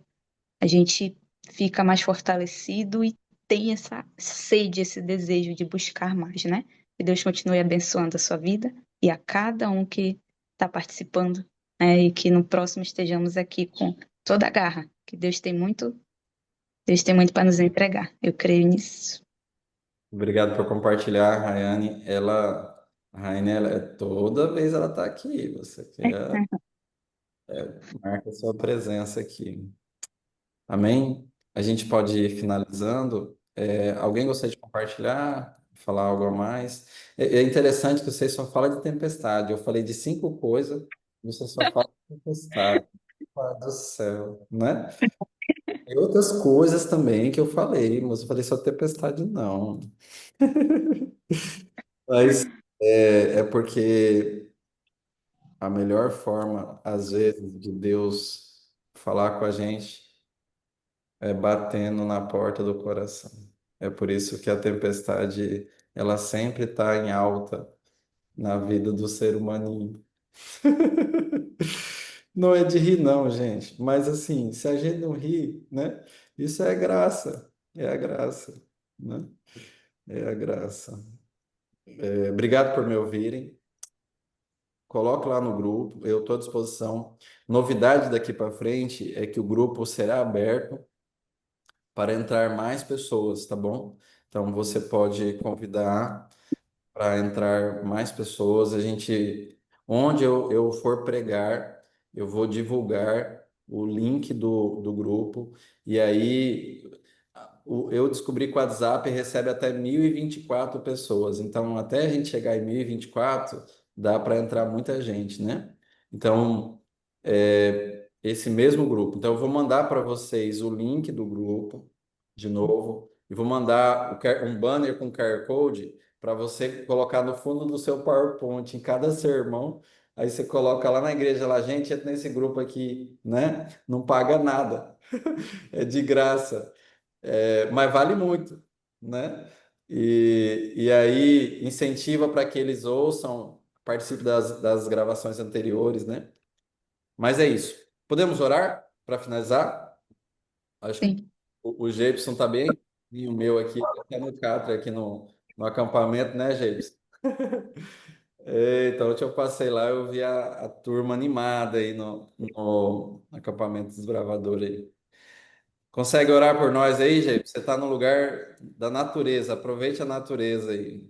a gente fica mais fortalecido e tem essa sede, esse desejo de buscar mais, né? Que Deus continue abençoando a sua vida e a cada um que está participando, né? E que no próximo estejamos aqui com toda a garra, que Deus tem muito para nos entregar. Eu creio nisso. Obrigado por compartilhar, Rayane. A Rayane, toda vez ela está aqui. Você quer, marca a sua presença aqui. Amém? A gente pode ir finalizando. Alguém gostaria de compartilhar, falar algo a mais? É interessante que você só fala de tempestade. Eu falei de 5 coisas, você só fala de tempestade. Pai do céu, né? Tem outras coisas também que eu falei, mas eu falei só tempestade, não. Mas é porque a melhor forma, às vezes, de Deus falar com a gente é batendo na porta do coração. É por isso que a tempestade, ela sempre está em alta na vida do ser humaninho. Não é de rir, não, gente. Mas assim, se a gente não ri, né? Isso é graça. É a graça, né? É a graça. Obrigado por me ouvirem. Coloque lá no grupo, eu estou à disposição. Novidade daqui para frente é que o grupo será aberto para entrar mais pessoas, tá bom? Então você pode convidar para entrar mais pessoas. Onde eu for pregar, eu vou divulgar o link do grupo. E aí, eu descobri que o WhatsApp recebe até 1.024 pessoas. Então, até a gente chegar em 1.024, dá para entrar muita gente, né? Então, esse mesmo grupo. Então, eu vou mandar para vocês o link do grupo, de novo, e vou mandar um banner com QR Code para você colocar no fundo do seu PowerPoint em cada sermão. Aí você coloca lá na igreja, lá, gente, entra nesse grupo aqui, né? Não paga nada, é de graça. Mas vale muito, né? E aí incentiva para que eles ouçam, participem das gravações anteriores, né? Mas é isso. Podemos orar para finalizar? Acho que Sim. o Gleibson está bem, e o meu aqui, até no Catra, aqui no acampamento, né, Gleibson? Então, ontem eu passei lá, eu vi a turma animada aí no acampamento dos bravadores aí. Consegue orar por nós aí, gente? Você está no lugar da natureza, aproveite a natureza aí.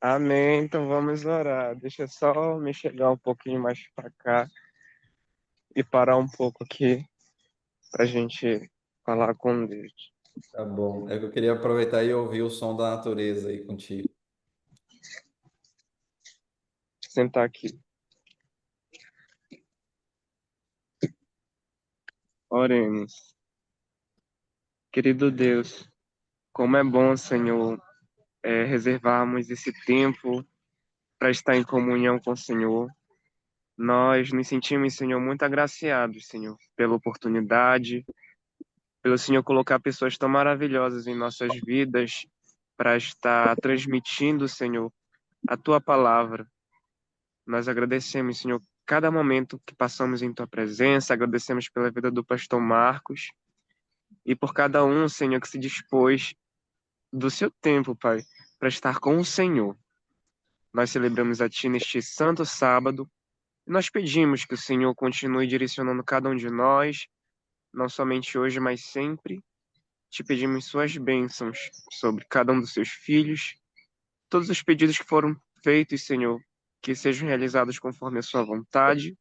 Amém. Então vamos orar. Deixa eu só me chegar um pouquinho mais para cá e parar um pouco aqui para a gente falar com Deus. Tá bom. É que eu queria aproveitar e ouvir o som da natureza aí contigo. Sentar aqui. Oremos. Querido Deus, como é bom, Senhor, reservarmos esse tempo para estar em comunhão com o Senhor. Nós nos sentimos, Senhor, muito agraciados, Senhor, pela oportunidade, pelo Senhor colocar pessoas tão maravilhosas em nossas vidas para estar transmitindo, Senhor, a tua palavra. Nós agradecemos, Senhor, cada momento que passamos em tua presença, agradecemos pela vida do pastor Marcos e por cada um, Senhor, que se dispôs do seu tempo, Pai, para estar com o Senhor. Nós celebramos a Ti neste santo sábado e nós pedimos que o Senhor continue direcionando cada um de nós, não somente hoje, mas sempre. Te pedimos suas bênçãos sobre cada um dos seus filhos, todos os pedidos que foram feitos, Senhor, que sejam realizados conforme a sua vontade.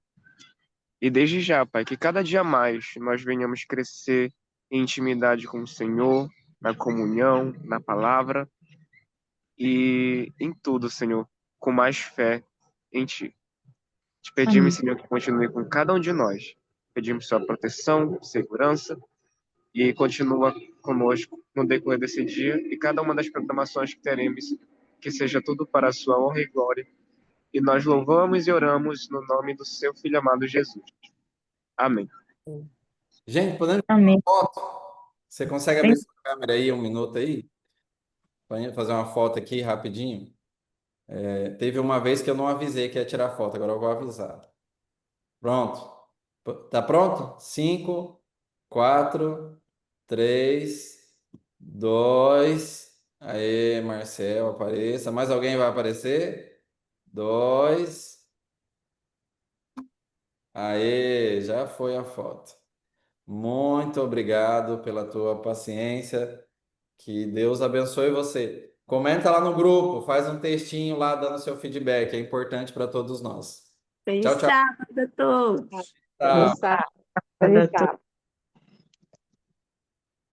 E desde já, Pai, que cada dia mais nós venhamos crescer em intimidade com o Senhor, na comunhão, na palavra e em tudo, Senhor, com mais fé em Ti. Te pedimos, Amém. Senhor, que continue com cada um de nós. Pedimos sua proteção, segurança e continua conosco no decorrer desse dia e cada uma das programações que teremos, que seja tudo para a sua honra e glória. E nós louvamos e oramos no nome do seu Filho amado Jesus. Amém. Gente, podemos tirar Amém. uma foto? Você consegue abrir sua câmera aí, 1 minuto aí? Para fazer uma foto aqui rapidinho? Teve uma vez que eu não avisei que ia tirar foto, agora eu vou avisar. Pronto. Tá pronto? 5, 4, 3, 2. Aê, Marcel, apareça. Mais alguém vai aparecer? 2. Aê, já foi a foto. Muito obrigado pela tua paciência. Que Deus abençoe você. Comenta lá no grupo, faz um textinho lá dando seu feedback, é importante para todos nós. Feliz Tchau, tchau. sábado a todos. Tchau. Feliz sábado. Cada Feliz sábado.